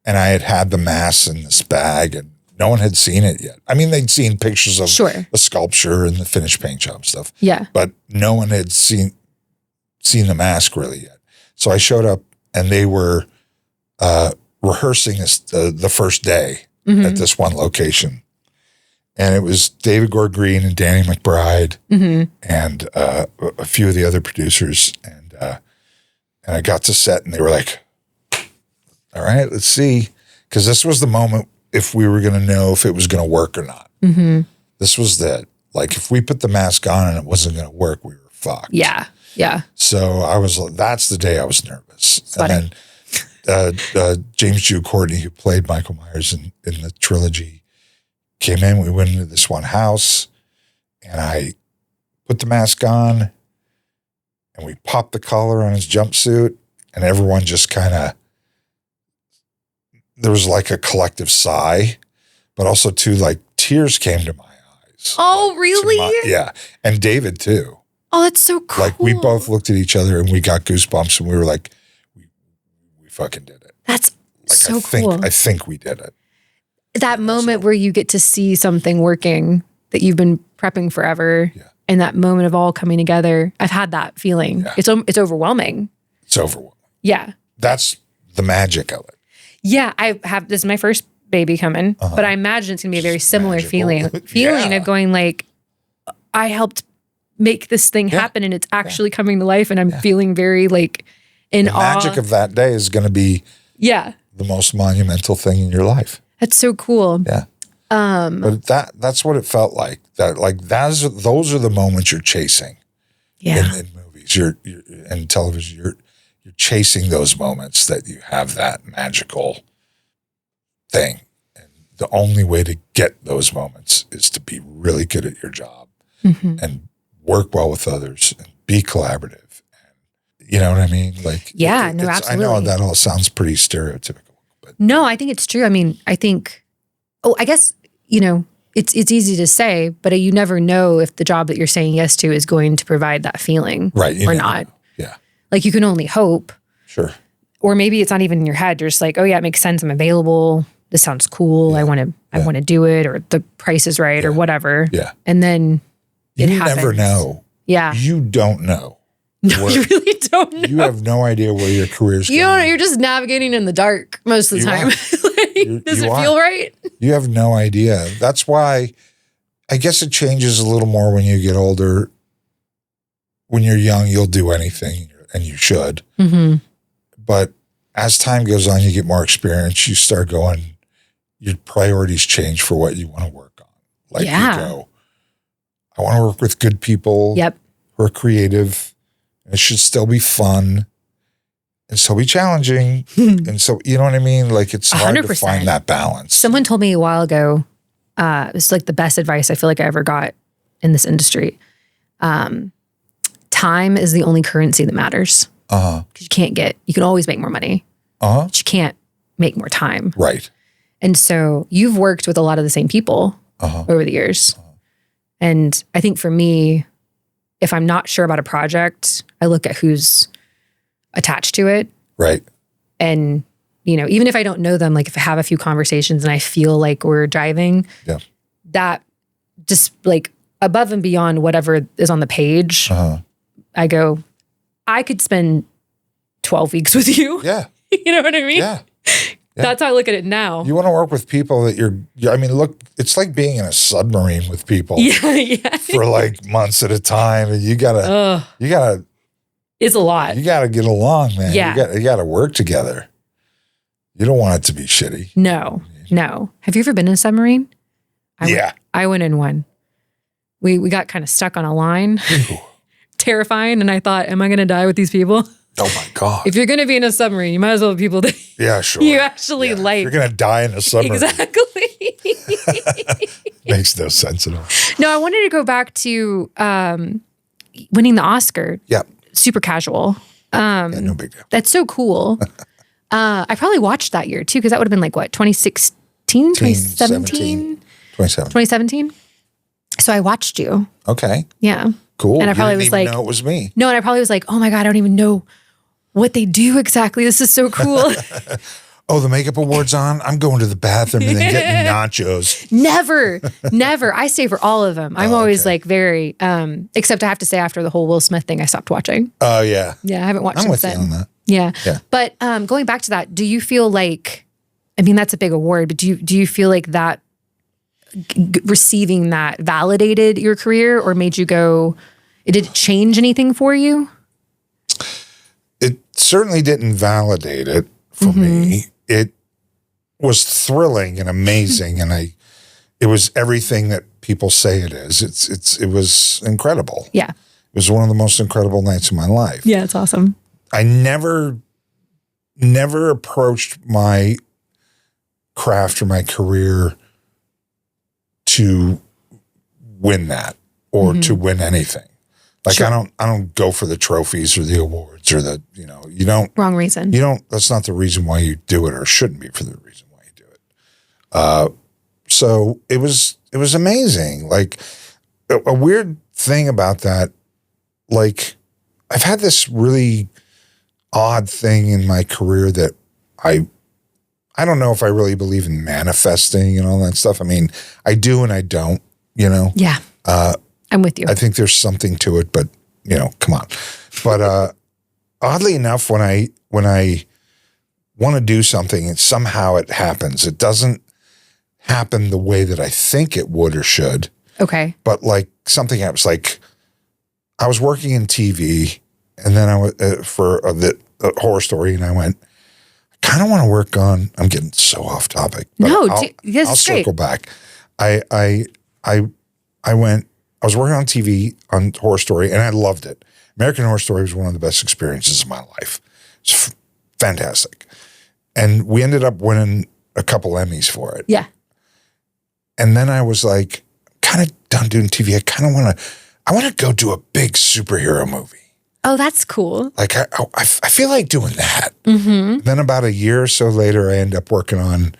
And I had the mask in this bag and no one had seen it yet. I mean, they'd seen pictures of the sculpture and the finished paint job stuff. Yeah. But no one had seen the mask really yet. So I showed up and they were rehearsing this the first day at this one location. And it was David Gore Green and Danny McBride and a few of the other producers. And I got to set and they were like, all right, let's see. Because this was the moment if we were going to know if it was going to work or not. This was that. Like if we put the mask on and it wasn't going to work, we were fucked. Yeah. Yeah. So that's the day I was nervous. And then James Jude Courtney, who played Michael Myers in the trilogy, came in. We went into this one house and I put the mask on and we popped the collar on his jumpsuit and everyone just kind of, there was like a collective sigh, but also too like tears came to my eyes. Oh, really? Yeah. And David too. Oh, that's so cool. Like we both looked at each other and we got goosebumps and we were like, we fucking did it. That's like, so cool. I think we did it. That moment where you get to see something working that you've been prepping forever and that moment of all coming together. I've had that feeling. Yeah. It's overwhelming. It's overwhelming. Yeah. That's the magic of it. Yeah. This is my first baby coming, but I imagine it's going to be a very similar feeling of going like, I helped make this thing happen and it's actually coming to life and I'm feeling very like in awe. The magic of that day is going to be the most monumental thing in your life. That's so cool. Yeah. But that's what it felt like. Those are the moments you're chasing. Yeah. In movies, you're in television, you're chasing those moments that you have that magical thing. And the only way to get those moments is to be really good at your job and work well with others and be collaborative. And, you know what I mean? Like, absolutely. I know that all sounds pretty stereotypical, but no, I think it's true. I mean, I guess, it's easy to say, but you never know if the job that you're saying yes to is going to provide that feeling or not. Know. Yeah. Like you can only hope. Sure. Or maybe it's not even in your head. You're just like, oh yeah, it makes sense. I'm available. This sounds cool. I want to do it, or the price is right or whatever. Yeah. And then it happens. Never know. Yeah. You don't know. No, you really don't know. You have no idea where your career's going. You're just navigating in the dark most of the time. Does it feel right? You have no idea. That's why I guess it changes a little more when you get older. When you're young, you'll do anything, and you should. But as time goes on, you get more experience. You start going, your priorities change for what you want to work on. Like you go, I want to work with good people who are creative. It should still be fun and still be challenging. And so, you know what I mean? Like it's hard 100%. to find that balance. Someone told me a while ago, it's like the best advice I feel like I ever got in this industry. Time is the only currency that matters. Because you can always make more money. But you can't make more time. Right. And so you've worked with a lot of the same people over the years. And I think for me, if I'm not sure about a project, I look at who's attached to it. Right. And, even if I don't know them, like if I have a few conversations and I feel like we're driving, that just like above and beyond whatever is on the page, I go, I could spend 12 weeks with you. Yeah. You know what I mean? Yeah. That's how I look at it now. You want to work with people that look, it's like being in a submarine with people for like months at a time. And you gotta It's a lot. You got to get along, man. Yeah. You got to work together. You don't want it to be shitty. No. Have you ever been in a submarine? I went in one. We got kind of stuck on a line. Terrifying. And I thought, am I going to die with these people? Oh my God. If you're going to be in a submarine, you might as well have people that yeah, sure. you actually like. You're going to die in a submarine. Exactly. Makes no sense at all. No, I wanted to go back to winning the Oscar. Yeah. Super casual. Yeah, no big deal. That's so cool. I probably watched that year too, because that would have been like what, 2016, 2017? 2017. So I watched you. Okay. Yeah. Cool. And I probably you was didn't even like, know it was me. No, and I probably was like, oh my God, I don't even know what they do exactly. This is so cool. Oh, the makeup award's on? I'm going to the bathroom and then getting nachos. Never. I stay for all of them. I'm always like very, except I have to say after the whole Will Smith thing, I stopped watching. Oh, yeah. Yeah, I haven't watched I'm since with then. you on that. Yeah. But going back to that, do you feel like, I mean, that's a big award, but do you feel like that receiving that validated your career or made you go, did it change anything for you? It certainly didn't validate it for me. It was thrilling and amazing, and it was everything that people say it is. It was incredible. Yeah. It was one of the most incredible nights of my life. Yeah, it's awesome. I never approached my craft or my career to win that or to win anything. Like Sure. I don't go for the trophies or the awards or you don't. Wrong reason. That's not the reason why you do it, or shouldn't be for the reason why you do it. So it was amazing. Like a weird thing about that, like I've had this really odd thing in my career that I don't know if I really believe in manifesting and all that stuff. I mean, I do and I don't, Yeah. I'm with you. I think there's something to it, but come on. But oddly enough, when I want to do something and somehow it happens, it doesn't happen the way that I think it would or should. Okay. But like something happens. Like I was working in TV, and then I was for the Horror Story, and I went, I kind of want to work on. I'm getting so off topic. But No, I'll this is great. circle back. I went. I was working on TV on Horror Story, and I loved it. American Horror Story was one of the best experiences of my life. It's fantastic, and we ended up winning a couple Emmys for it. Yeah. And then I was like, kind of done doing TV. I want to go do a big superhero movie. Oh, that's cool. Like I feel like doing that. Then about a year or so later, I end up working on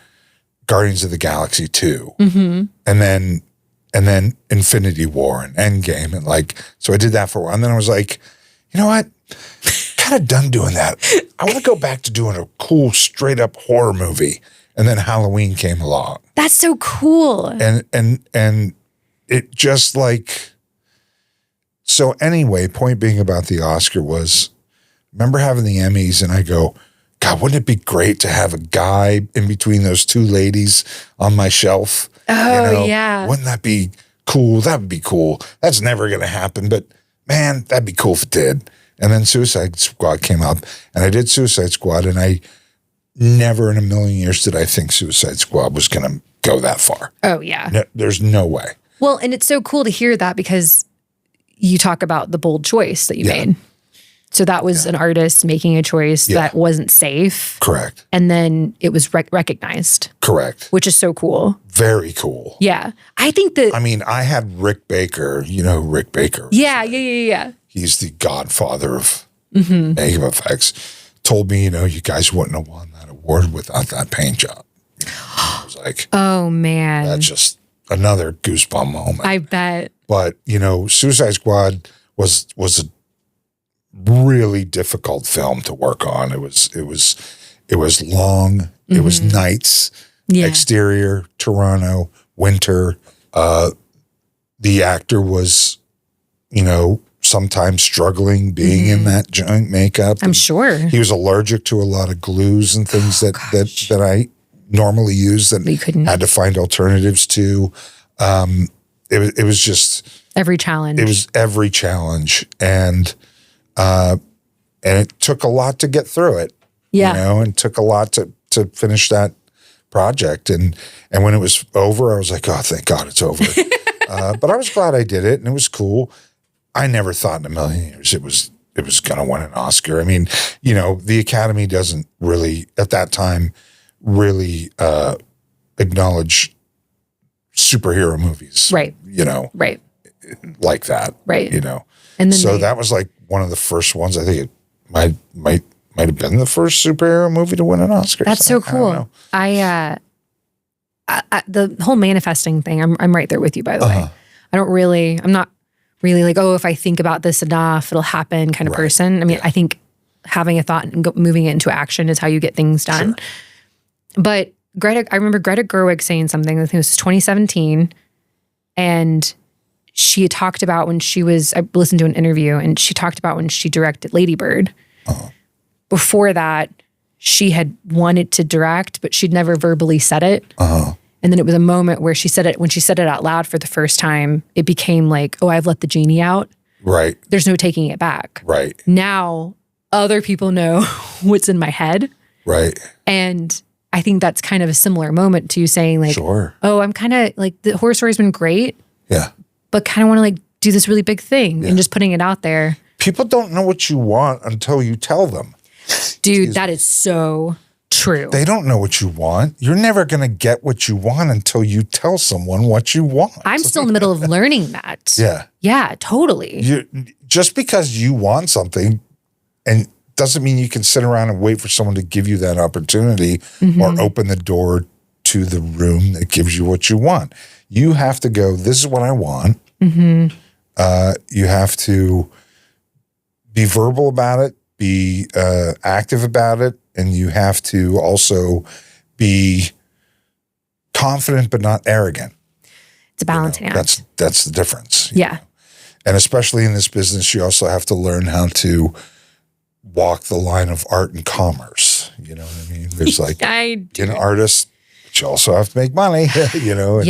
Guardians of the Galaxy 2, and then Infinity War and Endgame, and so I did that for a while. And then I was like, you know what? Kind of done doing that. I want to go back to doing a cool, straight up horror movie. And then Halloween came along. That's so cool. And it just so anyway, point being about the Oscar was, remember having the Emmys, and I go, God, wouldn't it be great to have a guy in between those two ladies on my shelf? Oh, yeah. Wouldn't that be cool? That would be cool. That's never going to happen, but man, that'd be cool if it did. And then Suicide Squad came up, and I did Suicide Squad, and I never in a million years did I think Suicide Squad was going to go that far. Oh, yeah. No, there's no way. Well, and it's so cool to hear that, because you talk about the bold choice that you made. So that was an artist making a choice that wasn't safe. Correct. And then it was recognized. Correct. Which is so cool. Very cool. Yeah. I think that... I mean, I had Rick Baker, you know who Rick Baker. Yeah. He's the godfather of makeup effects. Told me, you guys wouldn't have won that award without that paint job. I was like, oh, man. That's just another goosebump moment. I bet. But, Suicide Squad was a really difficult film to work on. It was long. It was nights, exterior, Toronto, winter. The actor was, sometimes struggling being in that giant makeup. I'm sure. He was allergic to a lot of glues and things that I normally use that you couldn't. Had to find alternatives to. It was just every challenge. It was every challenge. And And it took a lot to get through it. Yeah. You know, and took a lot to finish that project. And when it was over, I was like, oh, thank God it's over. But I was glad I did it, and it was cool. I never thought in a million years it was going to win an Oscar. I mean, you know, the Academy doesn't really, at that time, really acknowledge superhero movies. Right. You know. Right. Like that. Right. You know. And then so that was like one of the first ones. I think it might have been the first superhero movie to win an Oscar. That's so cool. I the whole manifesting thing, I'm right there with you, by the way. I'm not really like, oh, if I think about this enough, it'll happen kind of person. I mean, I think having a thought and moving it into action is how you get things done. Sure. But I remember Greta Gerwig saying something, I think it was 2017, and she had talked about when I listened to an interview, and she talked about when she directed Lady Bird. Before that, she had wanted to direct, but she'd never verbally said it. And then it was a moment where when she said it out loud for the first time, it became like, oh, I've let the genie out. Right. There's no taking it back. Right. Now, other people know what's in my head. Right. And I think that's kind of a similar moment to you saying like, sure. Oh, I'm kind of like, the horror story's been great. Yeah. But kind of want to like do this really big thing and just putting it out there. People don't know what you want until you tell them. Dude, that is so true. They don't know what you want. You're never going to get what you want until you tell someone what you want. I'm still in the middle of learning that. Yeah. Yeah, totally. Just because you want something and doesn't mean you can sit around and wait for someone to give you that opportunity or open the door to the room that gives you what you want. You have to go, this is what I want. You have to be verbal about it, be active about it, and you have to also be confident but not arrogant. It's a balancing act. That's the difference. Yeah. And especially in this business, you also have to learn how to walk the line of art and commerce. You know what I mean? There's like an artist, but you also have to make money, you know? And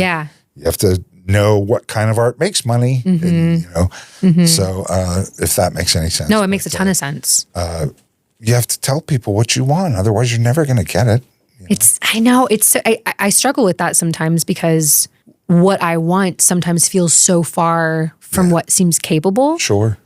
you have to know what kind of art makes money, and, you know? So if that makes any sense. No, it makes a ton of sense. You have to tell people what you want. Otherwise, you're never going to get it. I know. I struggle with that sometimes because what I want sometimes feels so far from what seems capable. Sure.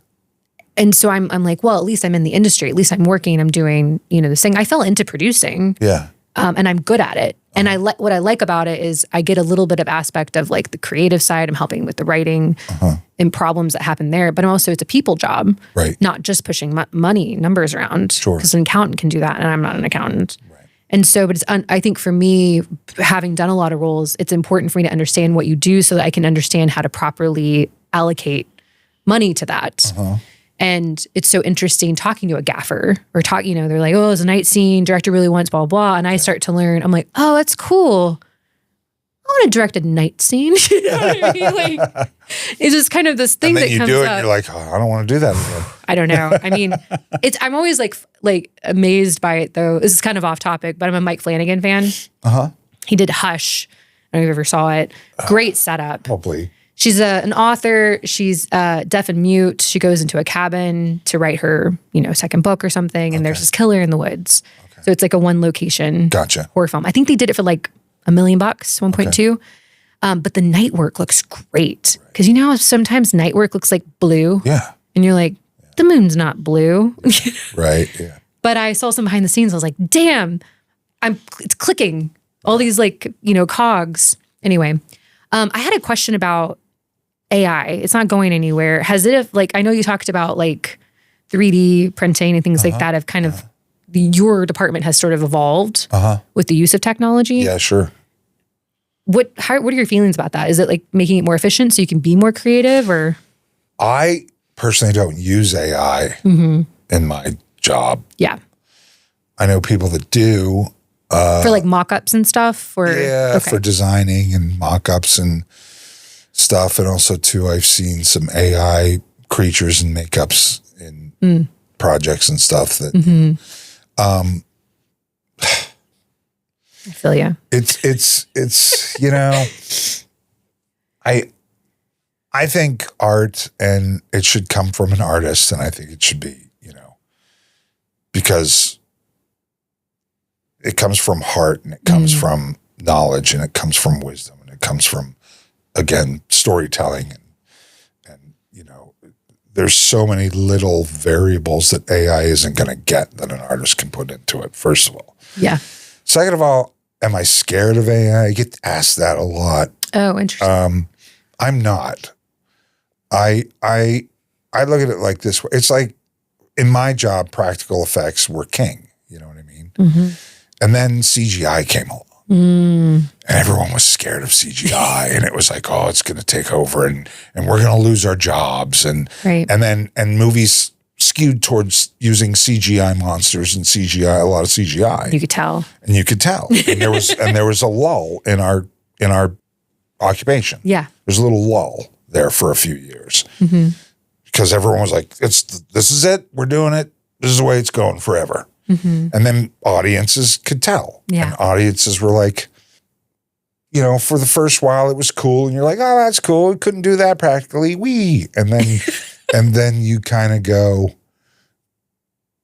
And so I'm like, well, at least I'm in the industry. At least I'm working. I'm doing, this thing. I fell into producing. Yeah. And I'm good at it. And what I like about it is I get a little bit of aspect of like the creative side. I'm helping with the writing and problems that happen there. But also it's a people job. Right. Not just pushing money, numbers around. Sure. Because an accountant can do that. And I'm not an accountant. Right. And so, but I think for me, having done a lot of roles, it's important for me to understand what you do so that I can understand how to properly allocate money to that. And it's so interesting talking to a gaffer or they're like, oh, it's a night scene, director really wants blah, blah. And I start to learn, I'm like, oh, that's cool. I want to direct a night scene. You know what I mean? Like, it's just kind of this thing that comes up. And then you do it and you're like, oh, I don't want to do that again. I don't know. I mean, I'm always like amazed by it though. This is kind of off topic, but I'm a Mike Flanagan fan. He did Hush. I don't know if you ever saw it. Great setup. Probably. She's an author. She's deaf and mute. She goes into a cabin to write her, second book or something. And there's this killer in the woods. So it's like a one location horror film. I think they did it for like $1 million, 1.2. But the night work looks great. Because how sometimes night work looks like blue. Yeah. And you're like, the moon's not blue. Right. Yeah. But I saw some behind the scenes. I was like, damn, it's clicking. All these cogs. Anyway, I had a question about AI. It's not going anywhere. Has it, I know you talked about 3D printing and things like that have kind of, your department has sort of evolved with the use of technology. Yeah, sure. What are your feelings about that? Is it making it more efficient so you can be more creative or? I personally don't use AI in my job. Yeah. I know people that do. For mock-ups and stuff? Or for designing and mock-ups and stuff. And also too, I've seen some AI creatures and makeups in projects and stuff that I feel you. It's I think art, and it should come from an artist, and I think it should be, because it comes from heart, and it comes from knowledge, and it comes from wisdom, and it comes from, again, storytelling. And you know, there's so many little variables that AI isn't going to get that an artist can put into it, first of all. Yeah. Second of all, am I scared of AI? I get asked that a lot. Oh, interesting. I'm not. I look at it like this way. It's like, in my job, practical effects were king. You know what I mean? Mm-hmm. And then CGI came along. And everyone was scared of CGI, and it was like, oh, it's going to take over, and we're going to lose our jobs, and movies skewed towards using CGI monsters and CGI, a lot of CGI. You could tell, and there was a lull in our occupation. Yeah, there's a little lull there for a few years because everyone was like, this is it, we're doing it, this is the way it's going forever. And then audiences could tell. Yeah. And audiences were like, you know, for the first while it was cool. And you're like, oh, that's cool. We couldn't do that practically. And then, and then you kind of go,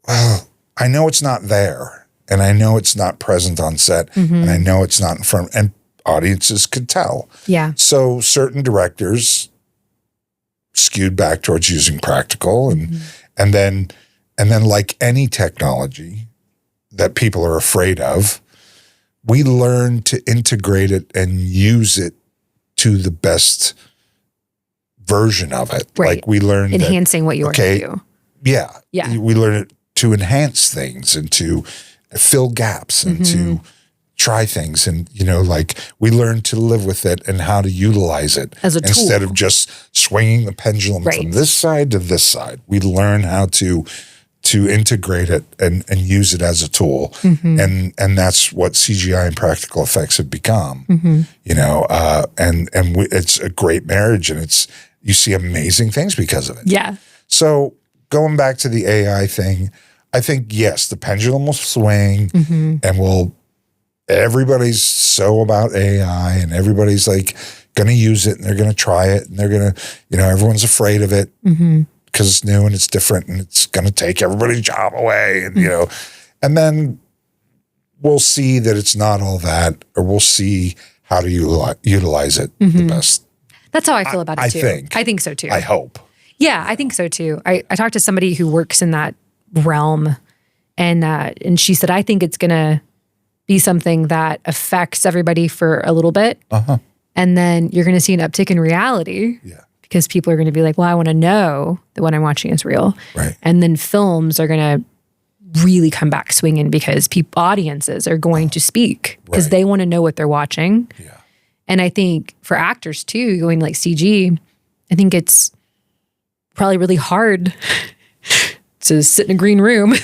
well, I know it's not there. And I know it's not present on set. And I know it's not in front. And audiences could tell. Yeah. So certain directors skewed back towards using practical. And then like any technology that people are afraid of, we learn to integrate it and use it to the best version of it. Right. Like we learn enhancing what you want to do. Yeah. Yeah. We learn it to enhance things and to fill gaps and to try things. And, you know, like we learn to live with it and how to utilize it as a tool instead of just swinging the pendulum from this side to this side. We learn how to integrate it and use it as a tool. And that's what CGI and practical effects have become, you know, it's a great marriage, and you see amazing things because of it. Yeah. So going back to the AI thing, I think, yes, the pendulum will swing and everybody's so about AI, and everybody's like going to use it, and they're going to try it, and they're going to, you know, everyone's afraid of it. Because it's new and it's different and it's going to take everybody's job away. And, you know, and then we'll see that it's not all that, or we'll see how to utilize it the best. That's how I feel about it too. I think so too. I hope. Yeah, I think so too. I talked to somebody who works in that realm, and she said, I think it's going to be something that affects everybody for a little bit. And then you're going to see an uptick in reality. Yeah. Because people are going to be like, well, I want to know that what I'm watching is real. Right. And then films are going to really come back swinging because audiences are going to speak because they want to know what they're watching. Yeah. And I think for actors too, going like CG, I think it's probably really hard to sit in a green room.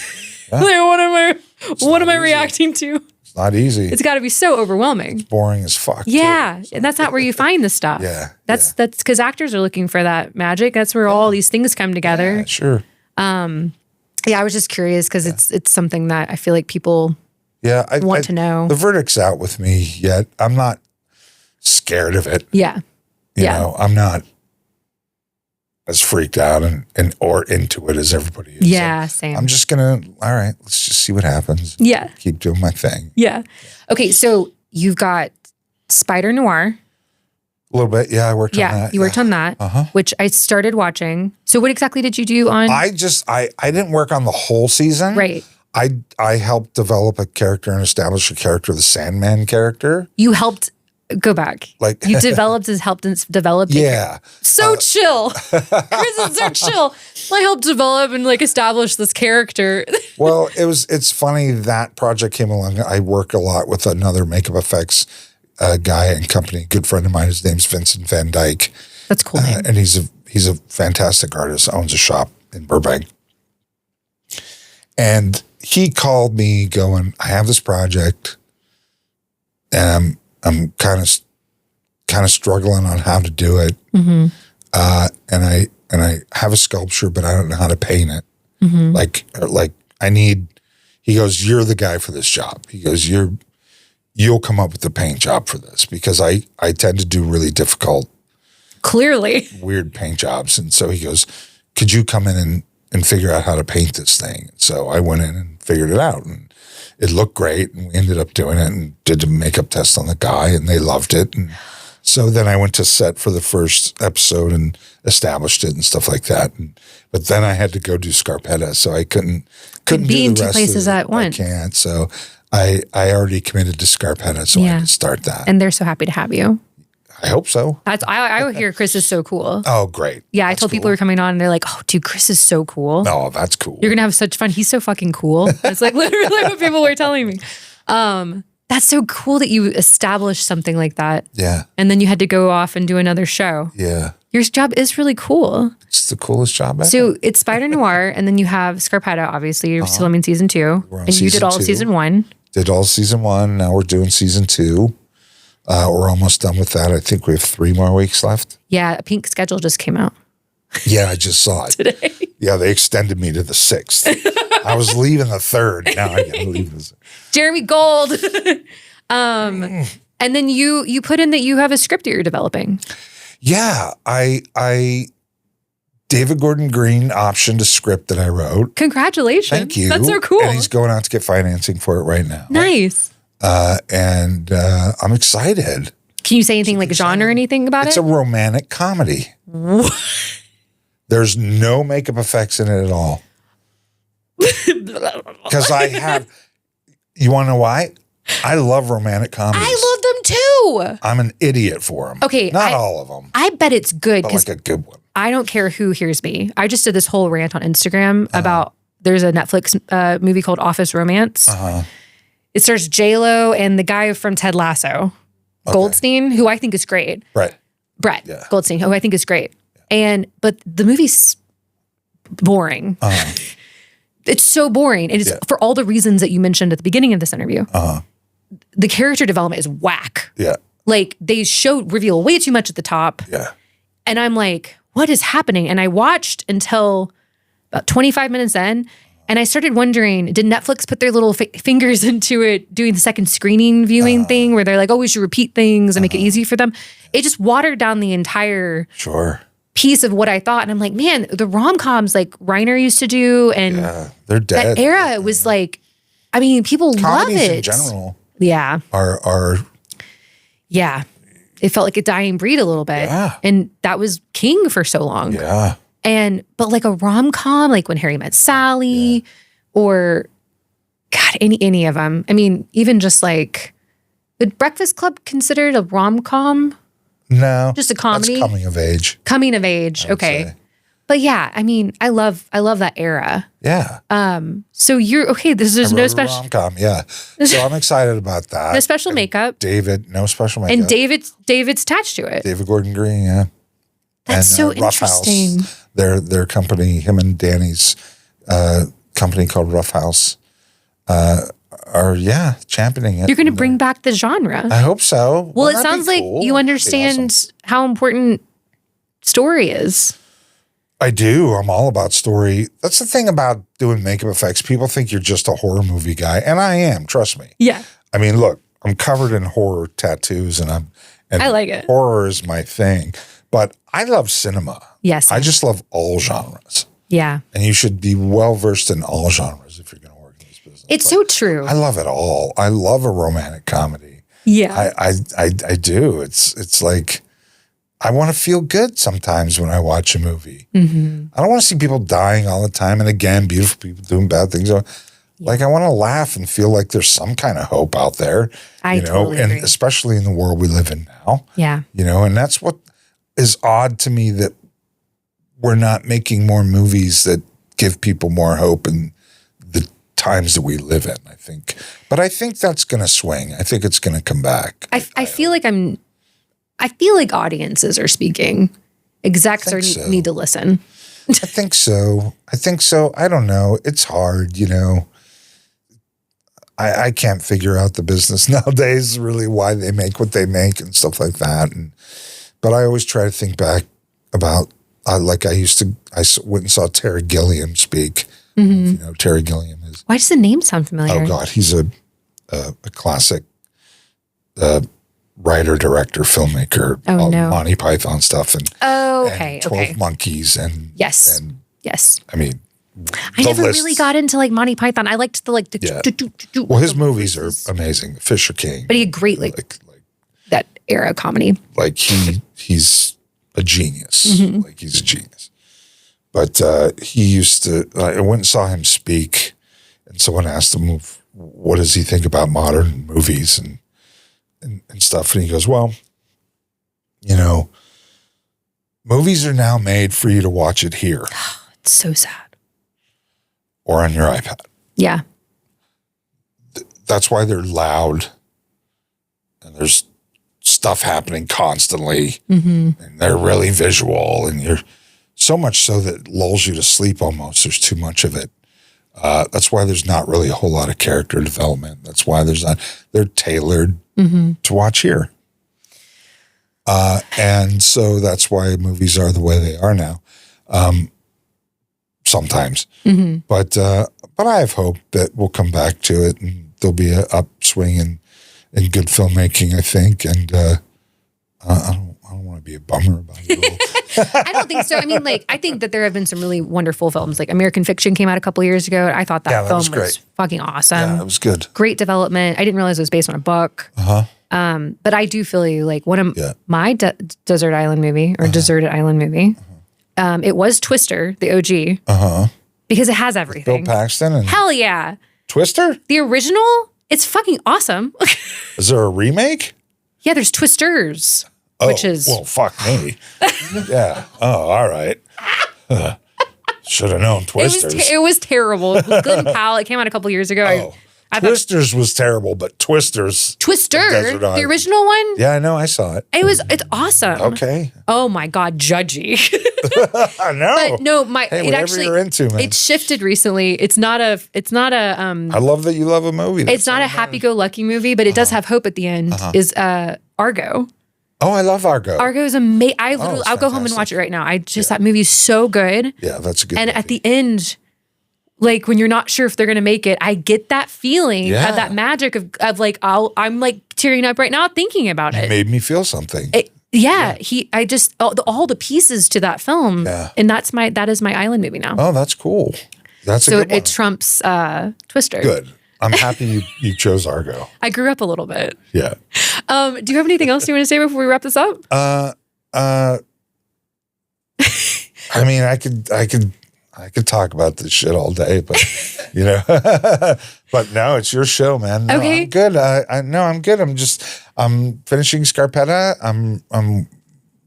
Yeah. Like, what am I reacting to? It's not easy. It's got to be so overwhelming. It's boring as fuck. Yeah. Too, so. And that's not where you find the stuff. That's because actors are looking for that magic. That's where all these things come together. Yeah, sure. Yeah, I was just curious because it's something that I feel like people want to know. The verdict's out with me yet. I'm not scared of it. Yeah. You know, I'm not as freaked out or into it as everybody is. Yeah, same. I'm just all right, let's just see what happens. Yeah. Keep doing my thing. Yeah. Okay, so you've got Spider Noir. A little bit. Yeah, I worked on that. Yeah, you worked on that, which I started watching. So what exactly did you do on? I didn't work on the whole season. Right. I helped develop a character and establish a character, the Sandman character. You helped. Go back. Like you helped develop. Yeah. So chill. Chris is so chill. I helped develop and like establish this character. Well, it's funny that project came along. I work a lot with another makeup effects guy and company, good friend of mine. His name's Vincent Van Dyke. That's cool name. And he's a fantastic artist, owns a shop in Burbank. And he called me going, I have this project and I'm kind of struggling on how to do it. And I have a sculpture, but I don't know how to paint it. Like I need, he goes, you're the guy for this job. He goes, you'll come up with the paint job for this because I tend to do really difficult, clearly weird paint jobs. And so he goes, could you come in and figure out how to paint this thing. So I went in and figured it out, and it looked great. And we ended up doing it and did a makeup test on the guy, and they loved it. And so then I went to set for the first episode and established it and stuff like that. But then I had to go do Scarpetta, so I couldn't be do in the two rest places of it. at once. I can't. So I already committed to Scarpetta, so I could start that. And they're so happy to have you. I hope so. I hear Chris is so cool. Oh, great. Yeah, I told people who were coming on, and they're like, "Oh, dude, Chris is so cool. Oh, that's cool. You're gonna have such fun. He's so fucking cool." That's like literally what people were telling me. That's so cool that you established something like that. Yeah. And then you had to go off and do another show. Yeah. Your job is really cool. It's the coolest job ever. So it's Spider Noir, and then you have Scarpetta, obviously. You're still in season 2. We're on And you did all of season 2. season 1. Did all season 1. Now we're doing season 2. We're almost done with that. I think we have 3 more weeks left. Yeah, a pink schedule just came out. Yeah, I just saw it. Today. Yeah, they extended me to the 6th. I was leaving the 3rd. Now I got to leave the 6th. Jeremy Gold. And then you put in that you have a script that you're developing. Yeah, David Gordon Green optioned a script that I wrote. Congratulations. Thank you. That's so cool. And he's going out to get financing for it right now. Nice. And I'm excited. Can you say anything like genre or anything about It's it? a romantic comedy. There's no makeup effects in it at all. Because you want to know why? I love romantic comedies. I love them too. I'm an idiot for them. Okay. Not all of them, I bet it's good but because like a good one. I don't care who hears me. I just did this whole rant on Instagram about there's a Netflix movie called Office Romance. It stars J-Lo and the guy from Ted Lasso, Goldstein, who I think is great. Right. Brett Goldstein, who I think is great. But the movie's boring. It's so boring. And it's for all the reasons that you mentioned at the beginning of this interview. The character development is whack. Yeah. Like they reveal way too much at the top. Yeah. And I'm like, what is happening? And I watched until about 25 minutes in, and I started wondering, did Netflix put their little fingers into it doing the second screening viewing thing where they're like, oh, we should repeat things and make it easy for them? It just watered down the entire piece of what I thought. And I'm like, man, the rom-coms like Reiner used to do and they're dead. that era was like, I mean, people love Comedies it. in general are it felt like a dying breed a little bit. Yeah. And that was king for so long. Yeah. But like a rom-com, like When Harry Met Sally or God, any of them. I mean, even just like, would Breakfast Club considered a rom-com? No. Just a comedy? That's coming of age. Coming of age. Okay. Say. But yeah, I mean, I love that era. Yeah. So you're okay. There's no special rom-com. Yeah. So I'm excited about that. no special makeup. No special makeup. And David's attached to it. David Gordon Green, yeah. That's so Rough interesting. House, their company, him and Danny's company called Rough House, are championing it. You're going to bring back the genre. I hope so. Well, it that'd be sounds like cool. you That'd be understand awesome. how important story is. I do. I'm all about story. That's the thing about doing makeup effects. People think you're just a horror movie guy, and I am. Trust me. Yeah. I mean, look, I'm covered in horror tattoos, and I like it. Horror is my thing, but I love cinema. Yes. I just love all genres, Yeah. and you should be well versed in all genres if you're going to work in this business. It's so true. I love it all. I love a romantic comedy. Yeah. I do. It's like I want to feel good sometimes when I watch a movie. Mm-hmm. I don't want to see people dying all the time, and again, beautiful people doing bad things. Like I want to laugh and feel like there's some kind of hope out there. I totally and agree. especially in the world we live in now. Yeah. And that's what is odd to me, that we're not making more movies that give people more hope in the times that we live in, I think. But I think that's going to swing. I think it's going to come back. I feel like audiences are speaking. Execs need to listen. I think so. I don't know. It's hard, I can't figure out the business nowadays, really, why they make what they make and stuff like that. But I always try to think back about, like I went and saw Terry Gilliam speak. Mm-hmm. Terry Gilliam is. Why does the name sound familiar? Oh God, he's a classic writer, director, filmmaker. Oh no, Monty Python stuff and okay, 12 Monkeys and yes. and yes. I mean, I never lists. really got into like Monty Python. I liked the like the Yeah. Well, his movies are amazing. Fisher King. but he had great like that era comedy. Like he's a genius. Mm-hmm. Like he's a genius. But he used to. I went and saw him speak, and someone asked him, "What does he think about modern movies and stuff?" And he goes, "Well, you know, movies are now made for you to watch it here It's so sad. or on your iPad. Yeah. That's why they're loud, and there's stuff happening constantly, and they're really visual, and you're so much so that it lulls you to sleep almost. There's too much of it. That's why there's not really a whole lot of character development. That's why they're tailored to watch here. And so that's why movies are the way they are now. Sometimes, but I have hope that we'll come back to it, and there'll be an upswing in good filmmaking, I think. And I don't want to be a bummer about it all. I don't think so. I mean, like, I think that there have been some really wonderful films. Like American Fiction came out a couple years ago. I thought that film was fucking awesome. Yeah, it was good. Great development. I didn't realize it was based on a book. But I do feel you like one of my Desert Island movie or Deserted Island movie. It was Twister, the OG. Because it has everything. Bill Paxton and Hell yeah. Twister? The original, it's fucking awesome. Is there a remake? Yeah, there's Twisters. Oh, Which is well, fuck me. Yeah. Oh, all right. Should have known Twisters. It was terrible. With Glenn Powell. It came out a couple years ago. I Twisters was terrible, but Twisters. Twister, Desert the Island. original one. Yeah, I know. I saw it. It's awesome. Okay. Oh my God, judgy. I know. But no, Hey, whatever you're into, man. it shifted recently. It's not a I love that you love a movie. it's not a happy-go-lucky movie, but it does have hope at the end. Is Argo. Oh, I love Argo. Argo is amazing. I'll go home and watch it right now. That movie is so good. Yeah, that's a good And movie. at the end, like when you're not sure if they're gonna make it, I get that feeling of that magic of like I'm like tearing up right now thinking about it. Made me feel something. All the pieces to that film, and that is my island movie now. Oh, that's cool. That's a So good one. it trumps Twister. Good. I'm happy you chose Argo. I grew up a little bit. Yeah. Do you have anything else you want to say before we wrap this up? I mean, I could talk about this shit all day, but but no, it's your show, man. No, Okay. I'm good. I'm good. I'm finishing Scarpetta. I'm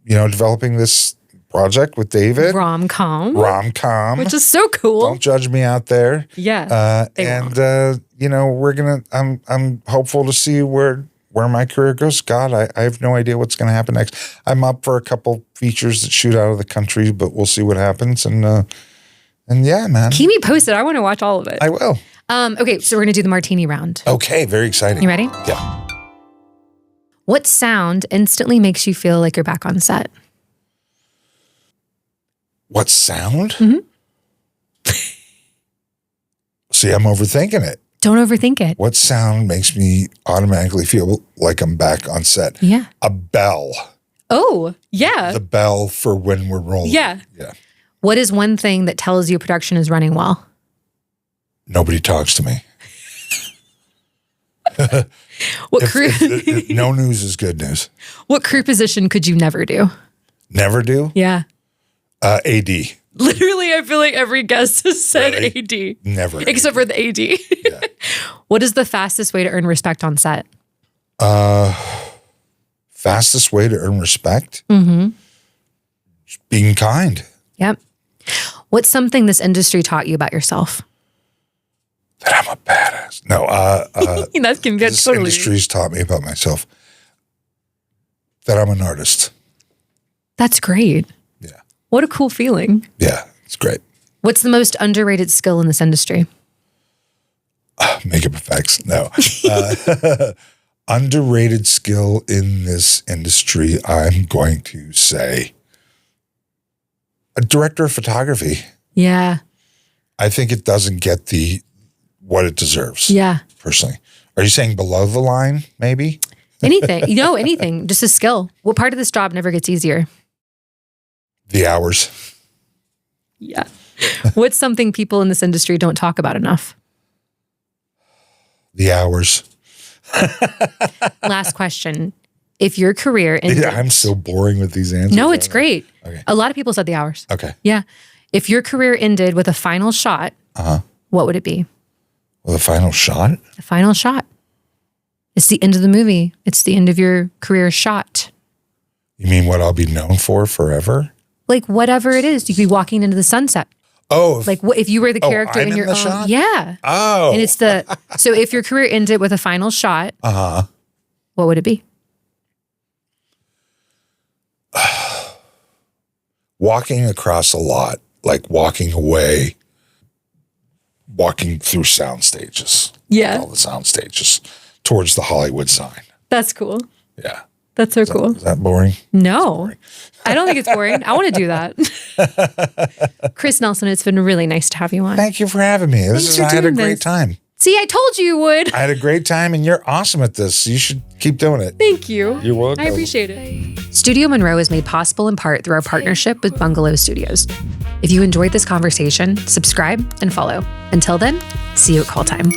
developing this project with David. Rom-Com. Rom-Com. Which is so cool. Don't judge me out there. Yeah. We're gonna. I'm hopeful to see where my career goes. Scott, I have no idea what's going to happen next. I'm up for a couple features that shoot out of the country, but we'll see what happens. And yeah, man. Keep me posted. I want to watch all of it. I will. Okay, so we're going to do the Martini Round. Okay, very exciting. You ready? Yeah. What sound instantly makes you feel like you're back on set? What sound? See, I'm overthinking it. Don't overthink it. What sound makes me automatically feel like I'm back on set? Yeah. A bell. Oh, yeah. The bell for when we're rolling. Yeah. Yeah. What is one thing that tells you production is running well? Nobody talks to me. What crew? No news is good news. What crew position could you never do? Never do? Yeah. AD. Literally, I feel like every guest has said Really? AD. Never. Except for the AD. Yeah. What is the fastest way to earn respect on set? Fastest way to earn respect? Just being kind. Yep. What's something this industry taught you about yourself? That I'm a badass. No, That can get this totally. industry's taught me about myself. That I'm an artist. That's great. Yeah. What a cool feeling. Yeah, it's great. What's the most underrated skill in this industry? Makeup effects. No. Underrated skill in this industry, I'm going to say a director of photography. Yeah. I think it doesn't get what it deserves. Yeah. Personally. Are you saying below the line, maybe? Anything. Anything. Just a skill. What part of this job never gets easier? The hours. Yeah. What's something people in this industry don't talk about enough? The hours. Last question. If your career ended... I'm so boring with these answers. No, it's great. Okay. A lot of people said the hours. Okay. Yeah. If your career ended with a final shot, what would it be? Well, the final shot? The final shot. It's the end of the movie. It's the end of your career shot. You mean what I'll be known for forever? Like whatever it is. You could be walking into the sunset. Oh. Like if you were the character I'm in your the own. shot? Yeah. Oh. And it's so if your career ended with a final shot, what would it be? Walking across a lot, like walking away, walking through sound stages. Yeah. All the sound stages towards the Hollywood sign. That's cool. Yeah. That's so cool. Is that boring? No, I don't think it's boring. I want to do that. Chris Nelson, it's been really nice to have you on. Thank you for having me. I had a great time. See, I told you you would. I had a great time, and you're awesome at this. You should keep doing it. Thank you. You're welcome. I appreciate it. Studio Monroe is made possible in part through our partnership with Bungalow Studios. If you enjoyed this conversation, subscribe and follow. Until then, see you at call time.